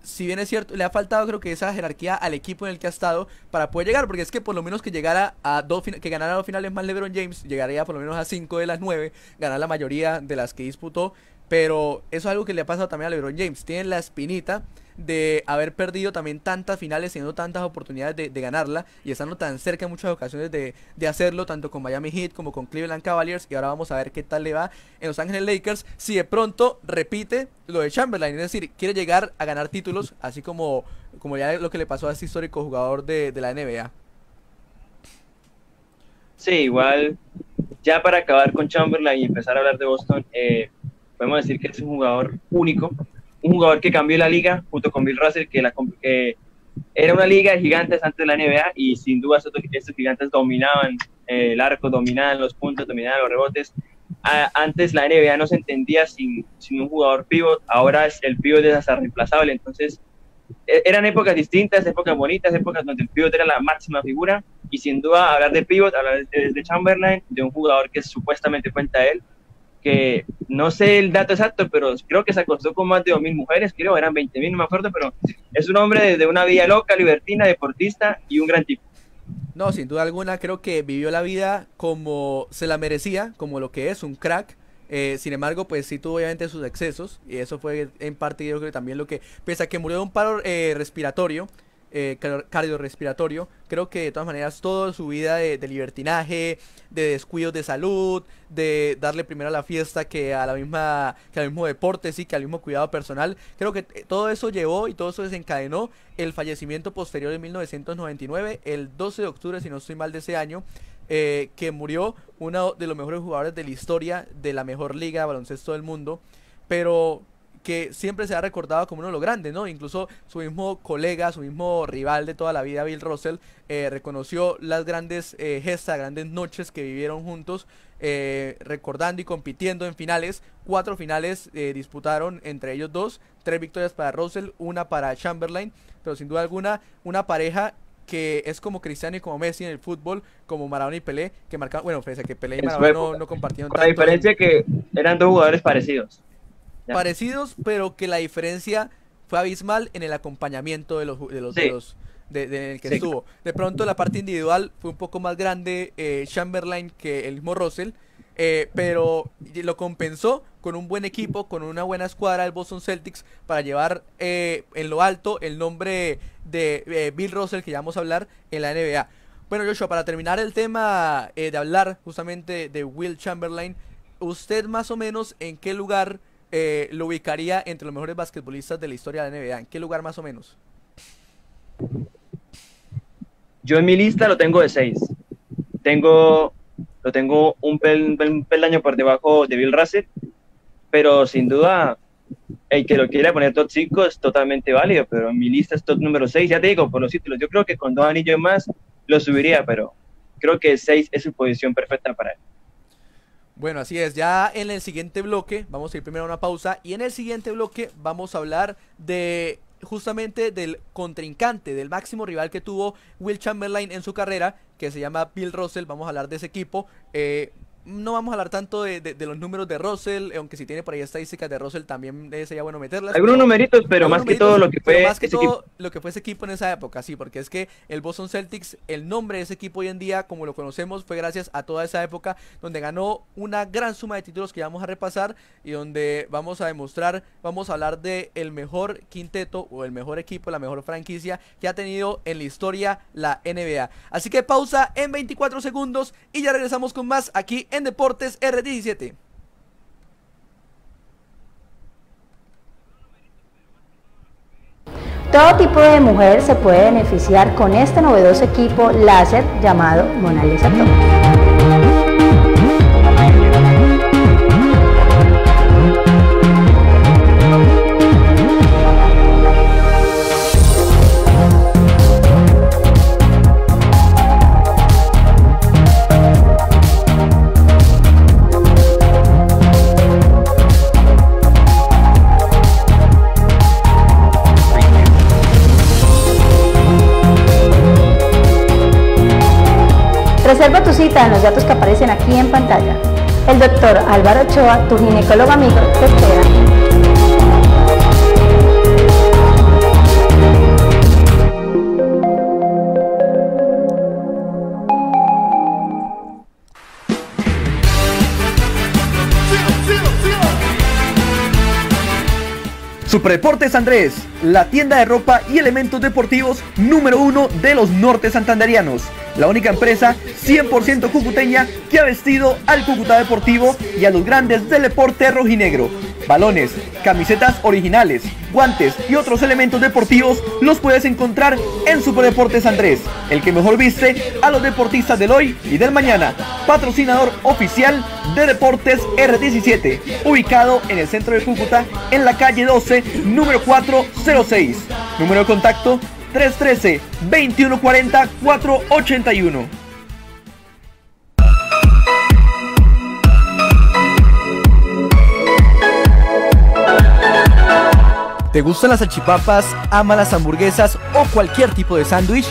Si bien es cierto, le ha faltado creo que esa jerarquía al equipo en el que ha estado para poder llegar, porque es que por lo menos que llegara a que ganara 2 finales más LeBron James, llegaría por lo menos a 5 de las 9, ganar la mayoría de las que disputó, pero eso es algo que le ha pasado también a LeBron James, tiene la espinita de haber perdido también tantas finales, teniendo tantas oportunidades de ganarla y estando tan cerca en muchas ocasiones de hacerlo, tanto con Miami Heat como con Cleveland Cavaliers. Y ahora vamos a ver qué tal le va en Los Ángeles Lakers si de pronto repite lo de Chamberlain, es decir, quiere llegar a ganar títulos, así como ya lo que le pasó a este histórico jugador de la NBA. Sí, igual, ya para acabar con Chamberlain y empezar a hablar de Boston, podemos decir que es un jugador único, un jugador que cambió la liga junto con Bill Russell, que era una liga de gigantes antes de la NBA, y sin duda estos gigantes dominaban el arco, dominaban los puntos, dominaban los rebotes. Antes la NBA no se entendía sin un jugador pivot, ahora el pivot es hasta reemplazable. Entonces eran épocas distintas, épocas bonitas, épocas donde el pivot era la máxima figura, y sin duda hablar de pivot, hablar de Chamberlain, de un jugador que supuestamente cuenta él, que no sé el dato exacto, pero creo que se acostó con más de 2.000 mujeres, creo, eran 20.000, no me acuerdo, pero es un hombre de una vida loca, libertina, deportista y un gran tipo. No, sin duda alguna, creo que vivió la vida como se la merecía, como lo que es, un crack. Sin embargo, pues sí tuvo obviamente sus excesos, y eso fue en parte, yo creo que también lo que, pese a que murió de un paro respiratorio, cardiorrespiratorio, creo que de todas maneras toda su vida de libertinaje, de descuidos de salud, de darle primero a la fiesta que al mismo deporte, sí, que al mismo cuidado personal, creo que todo eso llevó y todo eso desencadenó el fallecimiento posterior en 1999, el 12 de octubre, si no estoy mal, de ese año, que murió uno de los mejores jugadores de la historia de la mejor liga de baloncesto del mundo, pero que siempre se ha recordado como uno de los grandes, ¿no? Incluso su mismo colega, su mismo rival de toda la vida, Bill Russell, reconoció las grandes gestas, grandes noches que vivieron juntos, recordando y compitiendo en finales. 4 finales disputaron entre ellos dos, 3 victorias para Russell, 1 para Chamberlain, pero sin duda alguna una pareja que es como Cristiano y como Messi en el fútbol, como Maradona y Pelé, que marcaban, bueno, pese a que Pelé y Maradona no compartieron tanto. Con la diferencia que eran dos jugadores parecidos. Parecidos, pero que la diferencia fue abismal en el acompañamiento en el que estuvo. De pronto la parte individual fue un poco más grande Chamberlain que el mismo Russell, pero lo compensó con un buen equipo, con una buena escuadra del Boston Celtics, para llevar en lo alto el nombre de Bill Russell, que ya vamos a hablar en la NBA. Bueno, Joshua, para terminar el tema de hablar justamente de Will Chamberlain, ¿usted más o menos en qué lugar lo ubicaría entre los mejores basquetbolistas de la historia de la NBA? ¿En qué lugar más o menos? Yo en mi lista lo tengo de 6. Lo tengo un peldaño por debajo de Bill Russell, pero sin duda el que lo quiera poner top 5 es totalmente válido, pero en mi lista es top número 6, ya te digo, por los títulos. Yo creo que con 2 anillos más lo subiría, pero creo que 6 es su posición perfecta para él. Bueno, así es, ya en el siguiente bloque, vamos a ir primero a una pausa, y en el siguiente bloque vamos a hablar de justamente del contrincante, del máximo rival que tuvo Will Chamberlain en su carrera, que se llama Bill Russell. Vamos a hablar de ese equipo. No vamos a hablar tanto de los números de Russell, aunque si tiene por ahí estadísticas de Russell también sería bueno meterlas. Algunos numeritos, pero más que todo lo que fue ese equipo en esa época, sí, porque es que el Boston Celtics, el nombre de ese equipo hoy en día, como lo conocemos, fue gracias a toda esa época donde ganó una gran suma de títulos que vamos a repasar y donde vamos a demostrar, vamos a hablar de el mejor quinteto o el mejor equipo, la mejor franquicia que ha tenido en la historia la NBA. Así que pausa en 24 segundos y ya regresamos con más aquí en Deportes R17. Todo tipo de mujer se puede beneficiar con este novedoso equipo láser llamado Mona Lisa Top. Reserva tu cita en los datos que aparecen aquí en pantalla. El doctor Álvaro Ochoa, tu ginecólogo amigo, te espera. Superdeportes Andrés, la tienda de ropa y elementos deportivos número 1 de los norte santanderianos. La única empresa 100% cucuteña que ha vestido al Cúcuta Deportivo y a los grandes del deporte rojinegro. Balones, camisetas originales, guantes y otros elementos deportivos los puedes encontrar en Superdeportes Andrés, el que mejor viste a los deportistas del hoy y del mañana. Patrocinador oficial de Deportes R17, ubicado en el centro de Cúcuta, en la calle 12, número 406. Número de contacto 313-2140-481. ¿Te gustan las salchipapas, amas las hamburguesas o cualquier tipo de sándwich?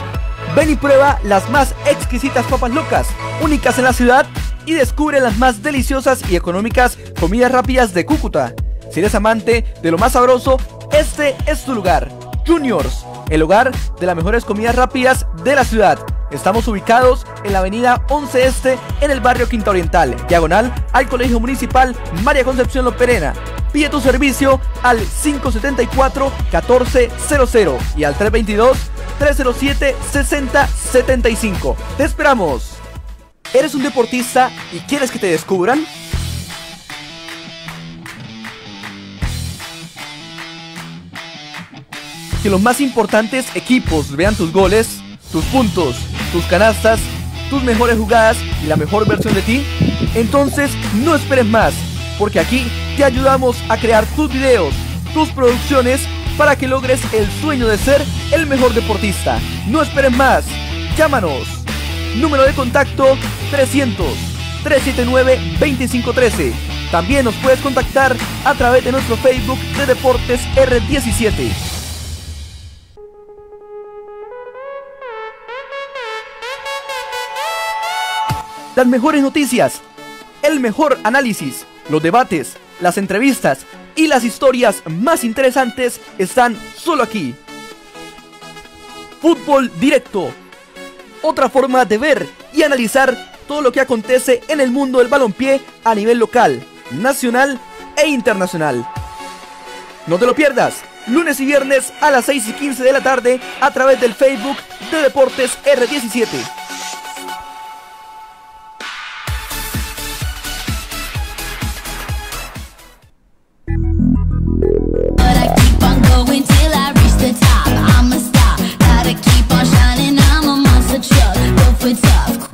Ven y prueba las más exquisitas papas locas, únicas en la ciudad, y descubre las más deliciosas y económicas comidas rápidas de Cúcuta. Si eres amante de lo más sabroso, este es tu lugar. Juniors, el hogar de las mejores comidas rápidas de la ciudad. Estamos ubicados en la avenida 11 Este, en el barrio Quinta Oriental, diagonal al Colegio Municipal María Concepción Loperena. Pide tu servicio al 574-1400 y al 322-307-6075. ¡Te esperamos! ¿Eres un deportista y quieres que te descubran? Que los más importantes equipos vean tus goles, tus puntos, tus canastas, tus mejores jugadas y la mejor versión de ti. Entonces no esperes más, porque aquí te ayudamos a crear tus videos, tus producciones, para que logres el sueño de ser el mejor deportista. No esperes más, llámanos. Número de contacto 300-379-2513. También nos puedes contactar a través de nuestro Facebook de Deportes R17. Las mejores noticias, el mejor análisis, los debates, las entrevistas y las historias más interesantes están solo aquí. Fútbol Directo, otra forma de ver y analizar todo lo que acontece en el mundo del balompié a nivel local, nacional e internacional. No te lo pierdas, lunes y viernes a las 6:15 de la tarde a través del Facebook de Deportes R17.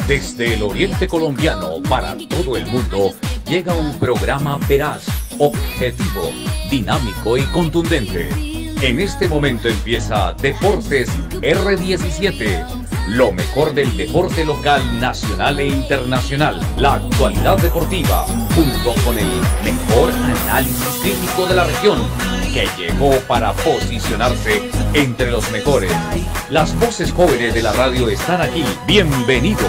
Desde el oriente colombiano para todo el mundo llega un programa veraz, objetivo, dinámico y contundente. En este momento empieza Deportes R17, lo mejor del deporte local, nacional e internacional. La actualidad deportiva, junto con el mejor análisis crítico de la región, que llegó para posicionarse entre los mejores. Las voces jóvenes de la radio están aquí. Bienvenidos.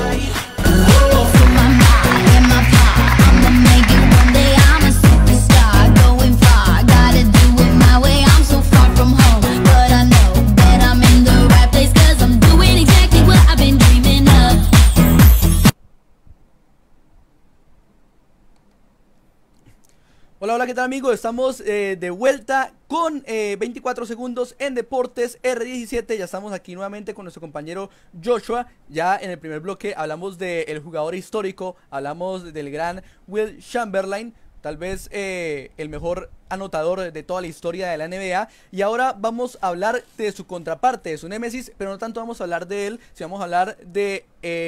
Hola, hola, ¿qué tal, amigos? Estamos de vuelta con 24 segundos en Deportes R17. Ya estamos aquí nuevamente con nuestro compañero Joshua. Ya en el primer bloque hablamos del jugador histórico, hablamos del gran Will Chamberlain. tal vez el mejor anotador de toda la historia de la NBA. Y ahora vamos a hablar de su contraparte, de su némesis, pero no tanto vamos a hablar de él, sino vamos a hablar de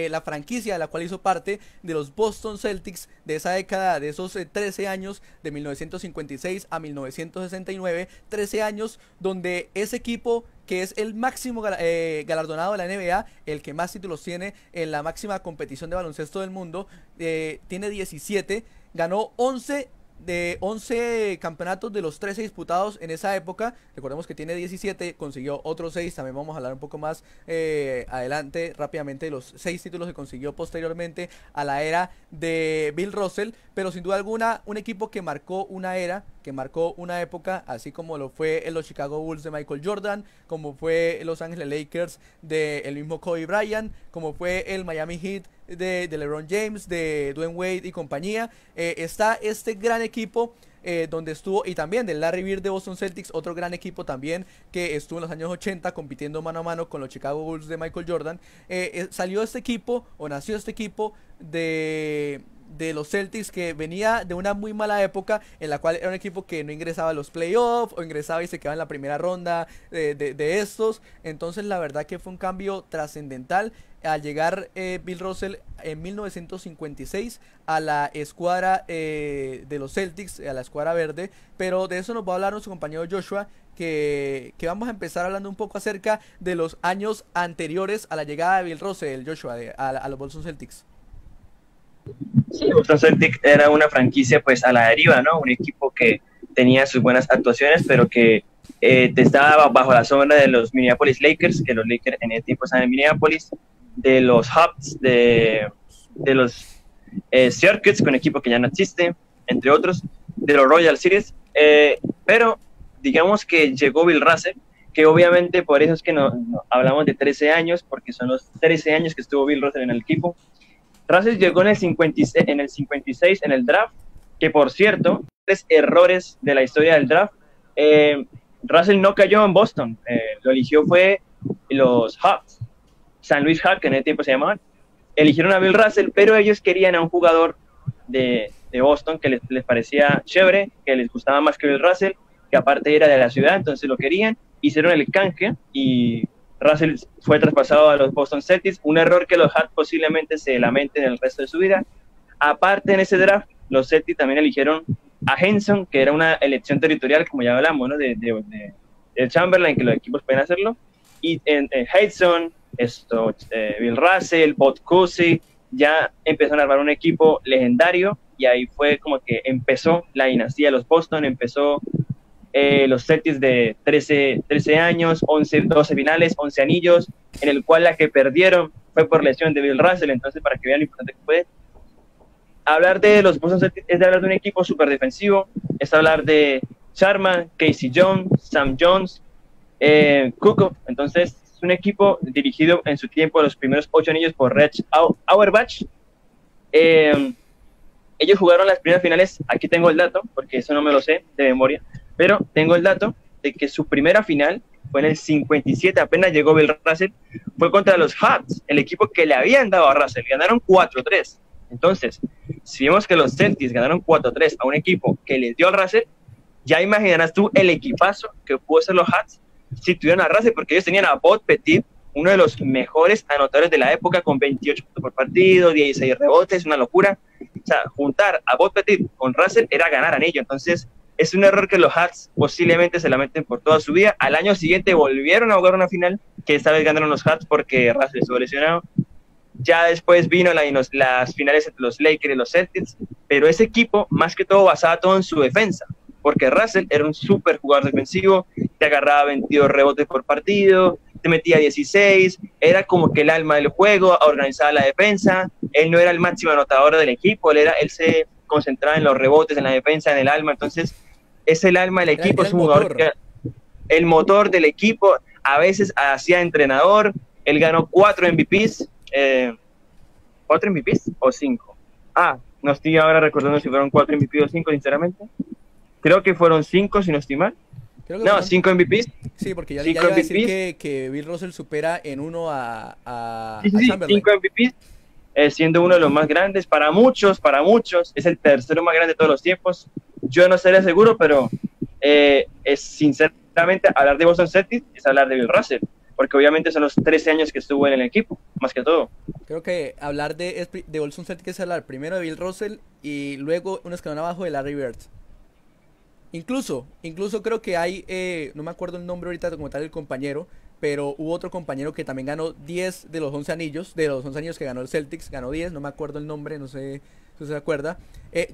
la franquicia de la cual hizo parte, de los Boston Celtics, de esa década, de esos 13 años, de 1956 a 1969, 13 años donde ese equipo, que es el máximo galardonado de la NBA, el que más títulos tiene en la máxima competición de baloncesto del mundo, tiene 17, ganó 11 campeonatos de los 13 disputados en esa época. Recordemos que tiene 17, consiguió otros 6, también vamos a hablar un poco más adelante rápidamente de los 6 títulos que consiguió posteriormente a la era de Bill Russell, pero sin duda alguna un equipo que marcó una era, que marcó una época, así como lo fue los Chicago Bulls de Michael Jordan, como fue Los Angeles Lakers del mismo Kobe Bryant, como fue el Miami Heat de LeBron James, de Dwayne Wade y compañía. Está este gran equipo donde estuvo, y también del Larry Bird de Boston Celtics, otro gran equipo también que estuvo en los años 80 compitiendo mano a mano con los Chicago Bulls de Michael Jordan. Salió este equipo, o nació este equipo de los Celtics, que venía de una muy mala época en la cual era un equipo que no ingresaba a los playoffs o ingresaba y se quedaba en la primera ronda de estos. Entonces la verdad que fue un cambio trascendental al llegar Bill Russell en 1956 a la escuadra de los Celtics, a la escuadra verde. Pero de eso nos va a hablar nuestro compañero Joshua, que vamos a empezar hablando un poco acerca de los años anteriores a la llegada de Bill Russell, Joshua, a los Boston Celtics. Sí, Boston Celtics era una franquicia pues a la deriva, ¿no? Un equipo que tenía sus buenas actuaciones, pero que estaba bajo la sombra de los Minneapolis Lakers, que los Lakers en ese tiempo estaban en Minneapolis, de los Hawks, de los Circuits, con un equipo que ya no existe, entre otros, de los Royal Series, pero digamos que llegó Bill Russell, que obviamente por eso es que no hablamos de 13 años, porque son los 13 años que estuvo Bill Russell en el equipo. Russell llegó en el 56 en el draft, que por cierto, 3 errores de la historia del draft. Russell no cayó en Boston, lo eligió fue los Hawks, San Luis Hawks, que en ese tiempo se llamaban. Eligieron a Bill Russell, pero ellos querían a un jugador de Boston que les parecía chévere, que les gustaba más que Bill Russell, que aparte era de la ciudad, entonces lo querían, hicieron el canje y Russell fue traspasado a los Boston Celtics, un error que los Hawks posiblemente se lamenten el resto de su vida. Aparte, en ese draft, los Celtics también eligieron a Henson, que era una elección territorial, como ya hablamos, ¿no? de Chamberlain, que los equipos pueden hacerlo, y en Henson, Bill Russell, Bob Cousy, ya empezaron a armar un equipo legendario, y ahí fue como que empezó la dinastía de los Boston, empezó los Celtics de 13 años, 12 finales, 11 anillos, en el cual la que perdieron fue por lesión de Bill Russell. Entonces, para que vean lo importante que fue, hablar de los Boston Celtics es de hablar de un equipo súper defensivo, es hablar de Sharma, Casey Jones, Sam Jones, Kukoc. Entonces, es un equipo dirigido en su tiempo los primeros 8 anillos por Reg Auerbach. Ellos jugaron las primeras finales, aquí tengo el dato, porque eso no me lo sé de memoria, pero tengo el dato de que su primera final fue en el 57, apenas llegó Bill Russell, fue contra los Hawks, el equipo que le habían dado a Russell, ganaron 4-3. Entonces, si vemos que los Celtics ganaron 4-3 a un equipo que les dio al Russell, ya imaginarás tú el equipazo que pudo ser los Hawks si tuvieran a Russell, porque ellos tenían a Bob Petit, uno de los mejores anotadores de la época, con 28 puntos por partido, 16 rebotes, una locura. O sea, juntar a Bob Petit con Russell era ganar anillo. Entonces, es un error que los Hawks posiblemente se lamenten por toda su vida. Al año siguiente volvieron a jugar una final, que esta vez ganaron los Hawks porque Russell estuvo lesionado. Ya después vino las finales entre los Lakers y los Celtics, pero ese equipo, más que todo, basaba todo en su defensa, porque Russell era un súper jugador defensivo, te agarraba 22 rebotes por partido, te metía 16, era como que el alma del juego, organizaba la defensa. Él no era el máximo anotador del equipo, él se concentraba en los rebotes, en la defensa, en el alma. Entonces, es el alma del equipo, es un jugador que el motor del equipo, a veces hacía entrenador. Él ganó 4 MVPs, ¿4 MVPs o 5? No estoy ahora recordando si fueron 4 MVPs o 5, sinceramente. Creo que fueron 5, si no estoy mal. No, 5 MVPs. Sí, porque ya iba a decir que Bill Russell supera en uno a sí, Chamberlain. 5 MVPs. siendo uno de los más grandes, para muchos, es el tercero más grande de todos los tiempos. Yo no estaría seguro, pero es sinceramente hablar de Boston Celtics es hablar de Bill Russell, porque obviamente son los 13 años que estuvo en el equipo, más que todo. Creo que hablar de Boston Celtics es hablar primero de Bill Russell y luego un escalón abajo de Larry Bird. Incluso creo que hay, no me acuerdo el nombre ahorita como tal el compañero, pero hubo otro compañero que también ganó 10 de los 11 anillos, de los 11 años que ganó el Celtics, ganó 10, no me acuerdo el nombre, no sé si usted se acuerda.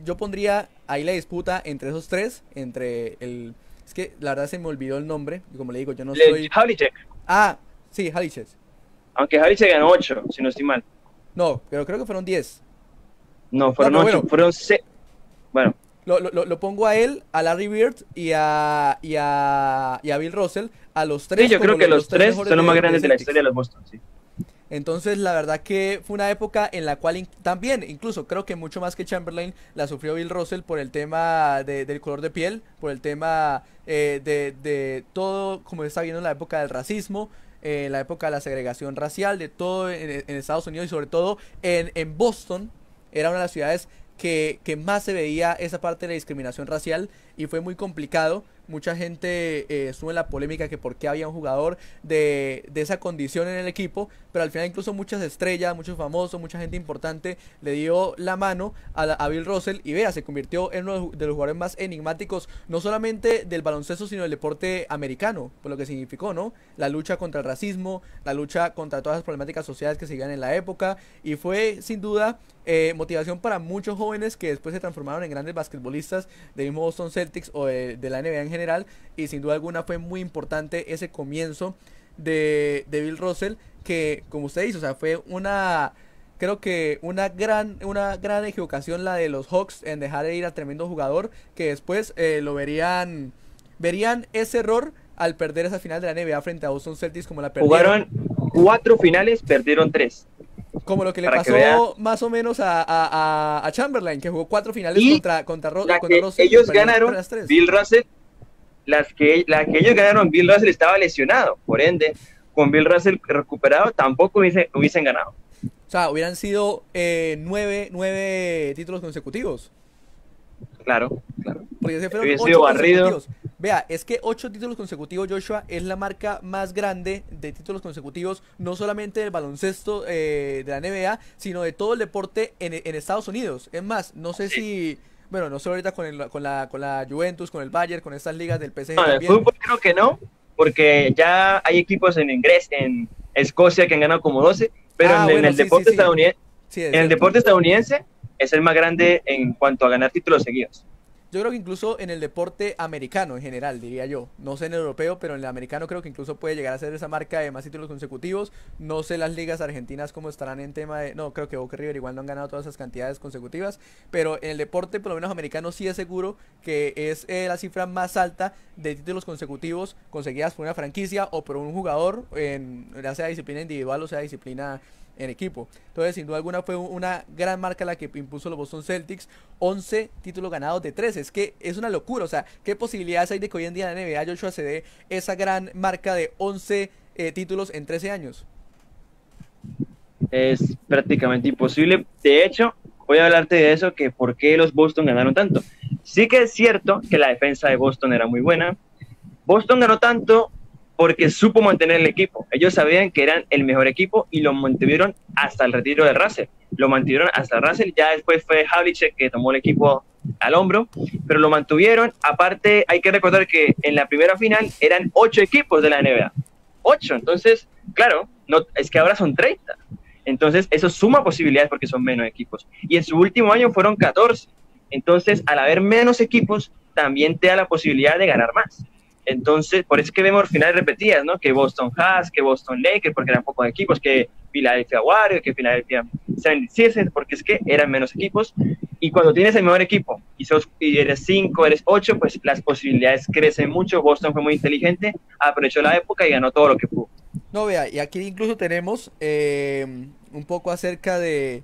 Yo pondría ahí la disputa entre esos tres, entre el... Es que la verdad se me olvidó el nombre, y como le digo, yo no soy... Havlicek. Ah, sí, Havlicek. Aunque Havlicek ganó 8, si no estoy mal. No, pero creo que fueron 10. No, fueron 8, bueno, fueron 6. Bueno. Lo pongo a él, a Larry Bird y a Bill Russell, a los tres. Sí, yo creo que los tres son los más grandes de la historia de los Boston, sí. Entonces, la verdad que fue una época en la cual también, incluso creo que mucho más que Chamberlain, la sufrió Bill Russell por el tema del color de piel, por el tema de todo, como está viendo en la época del racismo, la época de la segregación racial, de todo en Estados Unidos y sobre todo en Boston, era una de las ciudades que más se veía esa parte de la discriminación racial y fue muy complicado. Mucha gente estuvo en la polémica que por qué había un jugador de esa condición en el equipo, pero al final incluso muchas estrellas, muchos famosos, mucha gente importante le dio la mano a Bill Russell y vea, se convirtió en uno de los jugadores más enigmáticos, no solamente del baloncesto, sino del deporte americano, por lo que significó, ¿no? La lucha contra el racismo, la lucha contra todas las problemáticas sociales que se vivían en la época, y fue sin duda motivación para muchos jóvenes que después se transformaron en grandes basquetbolistas del mismo Boston Celtics o de la NBA en general, y sin duda alguna fue muy importante ese comienzo de Bill Russell, que como usted dice, o sea, fue creo que una gran equivocación la de los Hawks en dejar de ir a tremendo jugador, que después verían ese error al perder esa final de la NBA frente a Boston Celtics como la perdieron. Jugaron 4 finales, perdieron 3. Como lo que le pasó más o menos a Chamberlain, que jugó 4 finales contra Russell. Ellos ganaron, Bill Russell, la que ellos ganaron, Bill Russell estaba lesionado, por ende, con Bill Russell recuperado, tampoco hubiesen ganado. O sea, hubieran sido 9 títulos consecutivos. Claro. Porque se fueron hubiese sido barrido. Vea, es que 8 títulos consecutivos, Joshua, es la marca más grande de títulos consecutivos, no solamente del baloncesto de la NBA, sino de todo el deporte en Estados Unidos. Es más, no sé si... Bueno, no sé ahorita con la Juventus, con el Bayern, con estas ligas del PSG. No, en el fútbol creo que no, porque ya hay equipos en Escocia que han ganado como 12, pero en el deporte estadounidense, el deporte estadounidense es el más grande en cuanto a ganar títulos seguidos. Yo creo que incluso en el deporte americano en general, diría yo. No sé en el europeo, pero en el americano creo que incluso puede llegar a ser esa marca de más títulos consecutivos. No sé las ligas argentinas cómo estarán en tema de... No, creo que Boca y River igual no han ganado todas esas cantidades consecutivas. Pero en el deporte, por lo menos americano, sí es seguro que es la cifra más alta de títulos consecutivos conseguidas por una franquicia o por un jugador, ya sea disciplina individual o sea disciplina en equipo. Entonces, sin duda alguna fue una gran marca la que impuso los Boston Celtics. 11 títulos ganados de 13. Es que es una locura. O sea, ¿qué posibilidades hay de que hoy en día en la NBA Joshua se dé esa gran marca de 11 títulos en 13 años? Es prácticamente imposible. De hecho, voy a hablarte de eso, que por qué los Boston ganaron tanto. Sí que es cierto que la defensa de Boston era muy buena. Boston ganó tanto porque supo mantener el equipo. Ellos sabían que eran el mejor equipo y lo mantuvieron hasta el retiro de Russell. Lo mantuvieron hasta Russell, ya después fue Havlicek que tomó el equipo al hombro, pero lo mantuvieron. Aparte, hay que recordar que en la primera final eran 8 equipos de la NBA. 8, entonces, claro, no, es que ahora son 30. Entonces, eso suma posibilidades porque son menos equipos. Y en su último año fueron 14. Entonces, al haber menos equipos, también te da la posibilidad de ganar más. Entonces, por eso es que vemos finales repetidas, ¿no? Que Boston Jazz, que Boston Lakers, porque eran pocos equipos, que Philadelphia Warriors, que Philadelphia 76ers, porque es que eran menos equipos. Y cuando tienes el mejor equipo y eres 5, eres 8, pues las posibilidades crecen mucho. Boston fue muy inteligente, aprovechó la época y ganó todo lo que pudo. No, vea, y aquí incluso tenemos un poco acerca del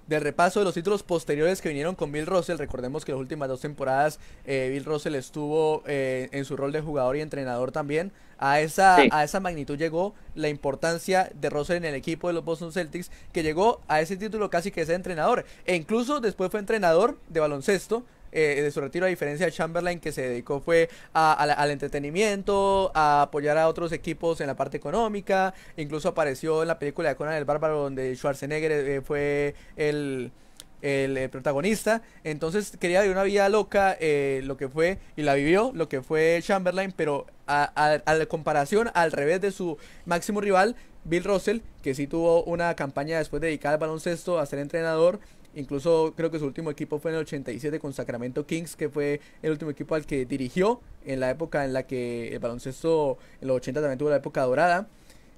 del repaso de los títulos posteriores que vinieron con Bill Russell. Recordemos que las últimas 2 temporadas Bill Russell estuvo en su rol de jugador y entrenador también. A esa magnitud llegó la importancia de Russell en el equipo de los Boston Celtics, que llegó a ese título casi que ser entrenador, e incluso después fue entrenador de baloncesto. De su retiro, a diferencia de Chamberlain, que se dedicó fue al entretenimiento, a apoyar a otros equipos en la parte económica. Incluso apareció en la película de Conan el Bárbaro, donde Schwarzenegger fue el protagonista. Entonces quería vivir una vida loca, lo que fue, y la vivió, lo que fue Chamberlain, pero a la comparación, al revés de su máximo rival, Bill Russell, que sí tuvo una campaña después dedicada al baloncesto, a ser entrenador. Incluso creo que su último equipo fue en el 87 con Sacramento Kings, que fue el último equipo al que dirigió en la época en la que el baloncesto en los 80 también tuvo la época dorada.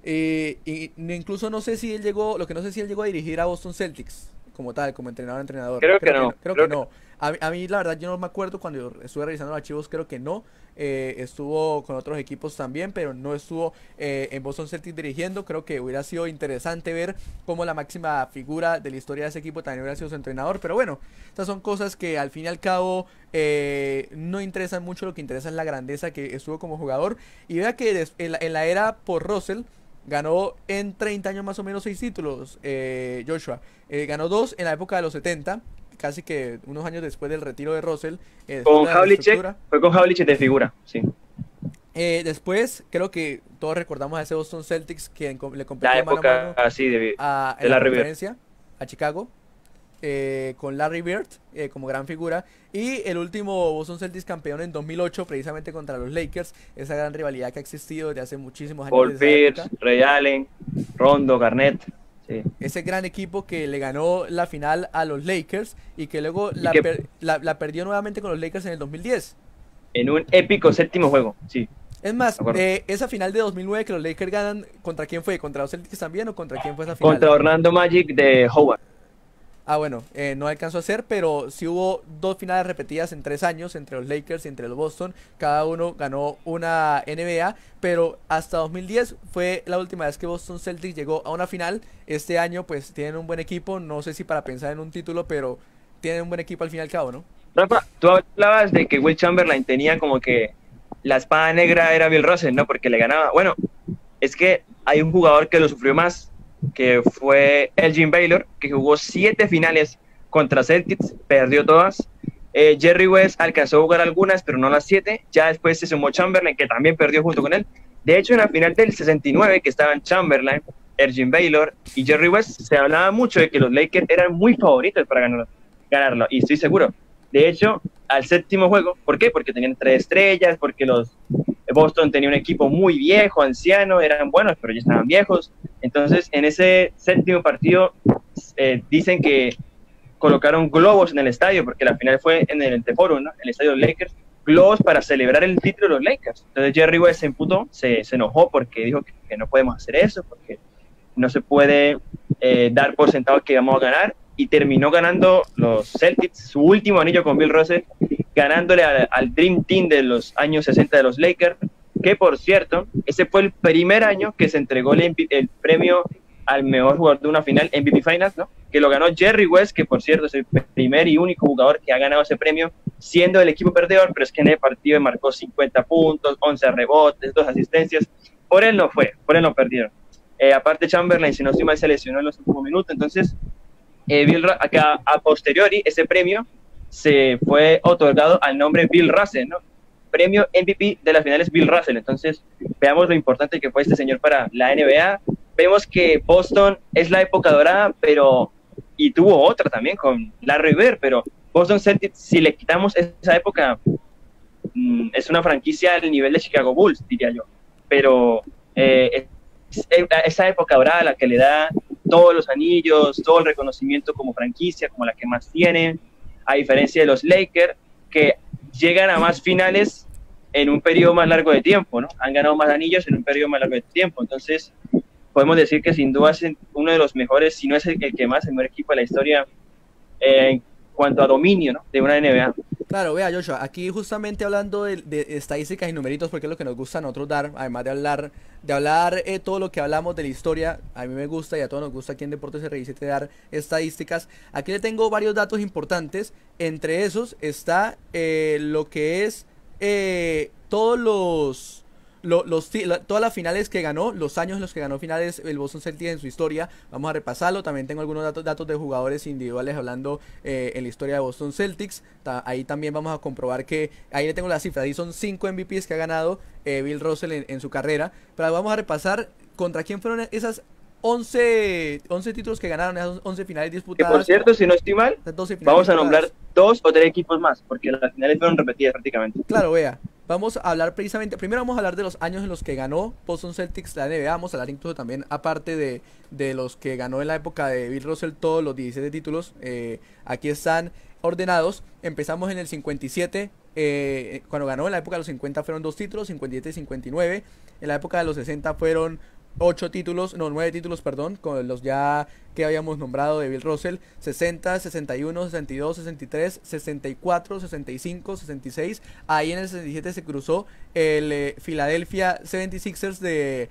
Y incluso no sé si él llegó, lo que no sé si él llegó a dirigir a Boston Celtics como tal, como entrenador. Creo que no. Creo que no. A mí la verdad yo no me acuerdo, cuando estuve revisando los archivos, creo que no. Estuvo con otros equipos también, pero no estuvo en Boston Celtics dirigiendo. Creo que hubiera sido interesante ver cómo la máxima figura de la historia de ese equipo también hubiera sido su entrenador. Pero bueno, estas son cosas que al fin y al cabo no interesan mucho. Lo que interesa es la grandeza que estuvo como jugador. Y vea que en la era por Russell ganó en 30 años más o menos 6 títulos, Joshua. Ganó 2 en la época de los 70, casi que unos años después del retiro de Russell. Con Havlicek, fue con Havlicek de figura, sí. Después, creo que todos recordamos a ese Boston Celtics que le compitió la época mano a mano así de en la conferencia a Chicago, con Larry Bird como gran figura. Y el último Boston Celtics campeón en 2008, precisamente contra los Lakers. Esa gran rivalidad que ha existido desde hace muchísimos años. Paul Pierce, Ray Allen, Rondo, Garnett. Sí. Ese gran equipo que le ganó la final a los Lakers y que luego la perdió nuevamente con los Lakers en el 2010. En un épico séptimo juego, sí. Es más, esa final de 2009 que los Lakers ganan, ¿contra quién fue? ¿Contra los Celtics también o contra quién fue esa final? Contra Orlando Magic de Howard. Bueno, no alcanzó a ser, pero sí hubo 2 finales repetidas en 3 años entre los Lakers y entre los Boston. Cada uno ganó una NBA, pero hasta 2010 fue la última vez que Boston Celtics llegó a una final. Este año pues tienen un buen equipo, no sé si para pensar en un título, pero tienen un buen equipo al fin y al cabo, ¿no? Rafa, tú hablabas de que Will Chamberlain tenía como que la espada negra era Bill Russell, ¿no? Porque le ganaba. Bueno, es que hay un jugador que lo sufrió más, que fue Elgin Baylor, que jugó 7 finales contra Celtics, perdió todas. Jerry West alcanzó a jugar algunas, pero no las 7. Ya después se sumó Chamberlain, que también perdió junto con él. De hecho, en la final del 69, que estaban Chamberlain, Elgin Baylor y Jerry West, se hablaba mucho de que los Lakers eran muy favoritos para ganarlo, y estoy seguro. De hecho, al séptimo juego, ¿por qué? Porque tenían 3 estrellas, porque los Boston tenía un equipo muy viejo, anciano, eran buenos, pero ya estaban viejos. Entonces, en ese séptimo partido, dicen que colocaron globos en el estadio, porque la final fue en el Forum, ¿no? En el estadio de los Lakers, globos para celebrar el título de los Lakers. Entonces Jerry West se emputó, se enojó porque dijo que no podemos hacer eso, porque no se puede dar por sentado que vamos a ganar, y terminó ganando los Celtics su último anillo con Bill Russell, ganándole al Dream Team de los años 60 de los Lakers, que por cierto, ese fue el primer año que se entregó el premio al mejor jugador de una final, MVP Finals, ¿no? Que lo ganó Jerry West, que por cierto es el primer y único jugador que ha ganado ese premio, siendo el equipo perdedor, pero es que en el partido marcó 50 puntos, 11 rebotes, 2 asistencias. Por él no perdieron. Aparte Chamberlain, si no estoy mal, se lesionó en los últimos minutos. Entonces, acá a posteriori, ese premio se fue otorgado al nombre Bill Russell, ¿no? Premio MVP de las finales Bill Russell. Entonces, veamos lo importante que fue este señor para la NBA. Vemos que Boston es la época dorada, y tuvo otra también con Larry Bird, pero Boston Celtics, si le quitamos esa época, es una franquicia al nivel de Chicago Bulls, diría yo. Pero esa época dorada, la que le da todos los anillos, todo el reconocimiento como franquicia, como la que más tiene, a diferencia de los Lakers, que llegan a más finales en un periodo más largo de tiempo, ¿no? Han ganado más anillos en un periodo más largo de tiempo. Entonces, podemos decir que sin duda es uno de los mejores, si no es el que más, el mejor equipo de la historia cuanto a dominio, ¿no?, de una NBA. Claro, vea, Joshua, aquí justamente hablando de estadísticas y numeritos, porque es lo que nos gusta a nosotros dar, además de hablar todo lo que hablamos de la historia, a mí me gusta y a todos nos gusta aquí en Deportes R17 dar estadísticas. Aquí le tengo varios datos importantes, entre esos está lo que es todos todas las finales que ganó, los años en los que ganó finales el Boston Celtics en su historia. Vamos a repasarlo. También tengo algunos datos de jugadores individuales hablando en la historia de Boston Celtics. Ahí también vamos a comprobar que ahí le tengo las cifras. Ahí son 5 MVPs que ha ganado Bill Russell en su carrera. Pero vamos a repasar contra quién fueron esas 11 títulos que ganaron, esas 11 finales disputadas. Que por cierto, si no estoy mal, vamos a nombrar 2 o 3 equipos más, porque las finales fueron repetidas prácticamente. Claro, vea. Vamos a hablar precisamente, primero vamos a hablar de los años en los que ganó Boston Celtics la NBA. Vamos a hablar incluso también, aparte de los que ganó en la época de Bill Russell, todos los 17 títulos. Aquí están ordenados. Empezamos en el 57, cuando ganó en la época de los 50 fueron 2 títulos, 57 y 59. En la época de los 60 fueron 9 títulos, perdón, con los ya que habíamos nombrado de Bill Russell: 60, 61, 62, 63, 64, 65, 66. Ahí en el 67 se cruzó el Philadelphia 76ers de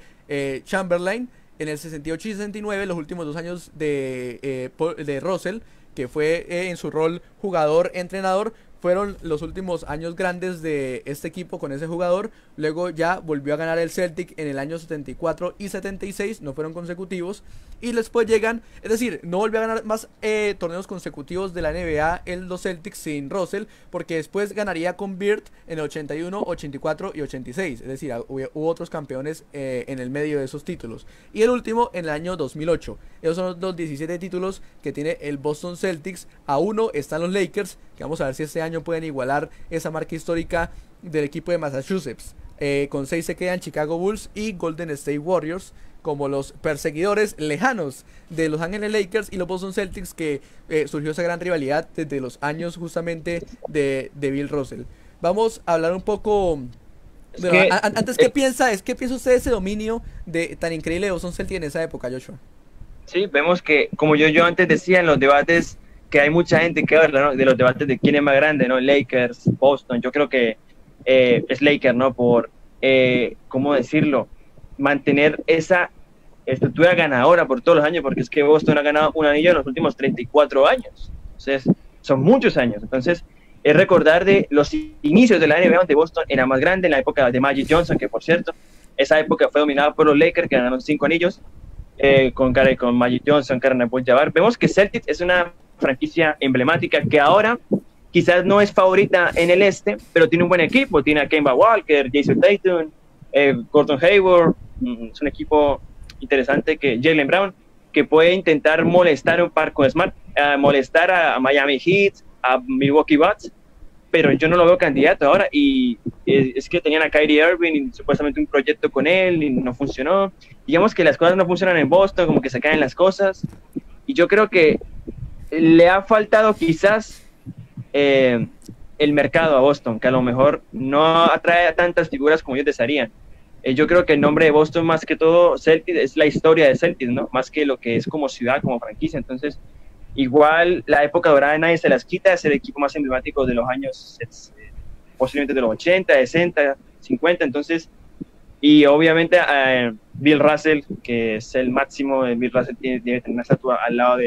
Chamberlain. En el 68 y 69, los últimos 2 años de Russell, que fue en su rol jugador-entrenador, fueron los últimos años grandes de este equipo con ese jugador. Luego ya volvió a ganar el Celtic en el año 74 y 76, no fueron consecutivos. Y después llegan, es decir, no volvió a ganar más torneos consecutivos de la NBA los Celtics sin Russell, porque después ganaría con Bird en el 81, 84 y 86. Es decir, hubo otros campeones en el medio de esos títulos. Y el último en el año 2008. Esos son los 17 títulos que tiene el Boston Celtics. A uno están los Lakers, que vamos a ver si este año pueden igualar esa marca histórica del equipo de Massachusetts. Con 6 se quedan Chicago Bulls y Golden State Warriors como los perseguidores lejanos de Los Ángeles Lakers y los Boston Celtics, que surgió esa gran rivalidad desde los años justamente de Bill Russell. Vamos a hablar un poco. Antes, ¿qué piensa usted de ese dominio tan increíble de Boston Celtics en esa época, Joshua? Sí, vemos que, como yo antes decía en los debates, que hay mucha gente que habla, ¿no?, de los debates de quién es más grande, ¿no? Lakers, Boston. Yo creo que es Lakers, ¿no? Por, ¿cómo decirlo?, mantener esa estructura ganadora por todos los años, porque es que Boston ha ganado un anillo en los últimos 34 años. Entonces, son muchos años. Entonces, es recordar de los inicios de la NBA, donde Boston era más grande, en la época de Magic Johnson, que por cierto, esa época fue dominada por los Lakers, que ganaron 5 anillos, con Magic Johnson, Kareem Abdul-Jabbar. Vemos que Celtics es una franquicia emblemática que ahora quizás no es favorita en el este, pero tiene un buen equipo. Tiene a Kemba Walker, Jason Tatum, Gordon Hayward. Es un equipo interesante, que Jaylen Brown, que puede intentar molestar un par con Smart, molestar a Miami Heat, a Milwaukee Bucks, pero yo no lo veo candidato ahora. Y es que tenían a Kyrie Irving y supuestamente un proyecto con él y no funcionó. Digamos que las cosas no funcionan en Boston, como que se caen las cosas, y yo creo que le ha faltado quizás el mercado a Boston, que a lo mejor no atrae a tantas figuras como ellos desearían. Yo creo que el nombre de Boston, más que todo, Celtics, es la historia de Celtics, ¿no?, más que lo que es como ciudad, como franquicia. Entonces, igual la época dorada de nadie se las quita, es el equipo más emblemático de los años, posiblemente de los 80, 60, 50. Entonces, y obviamente Bill Russell, que es el máximo. Bill Russell debe tener una estatua al lado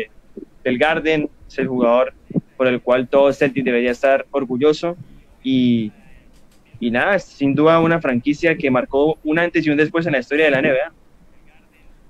del Garden. Es el jugador por el cual todo Celtic debería estar orgulloso. Y nada, sin duda una franquicia que marcó un antes y un después en la historia de la NBA.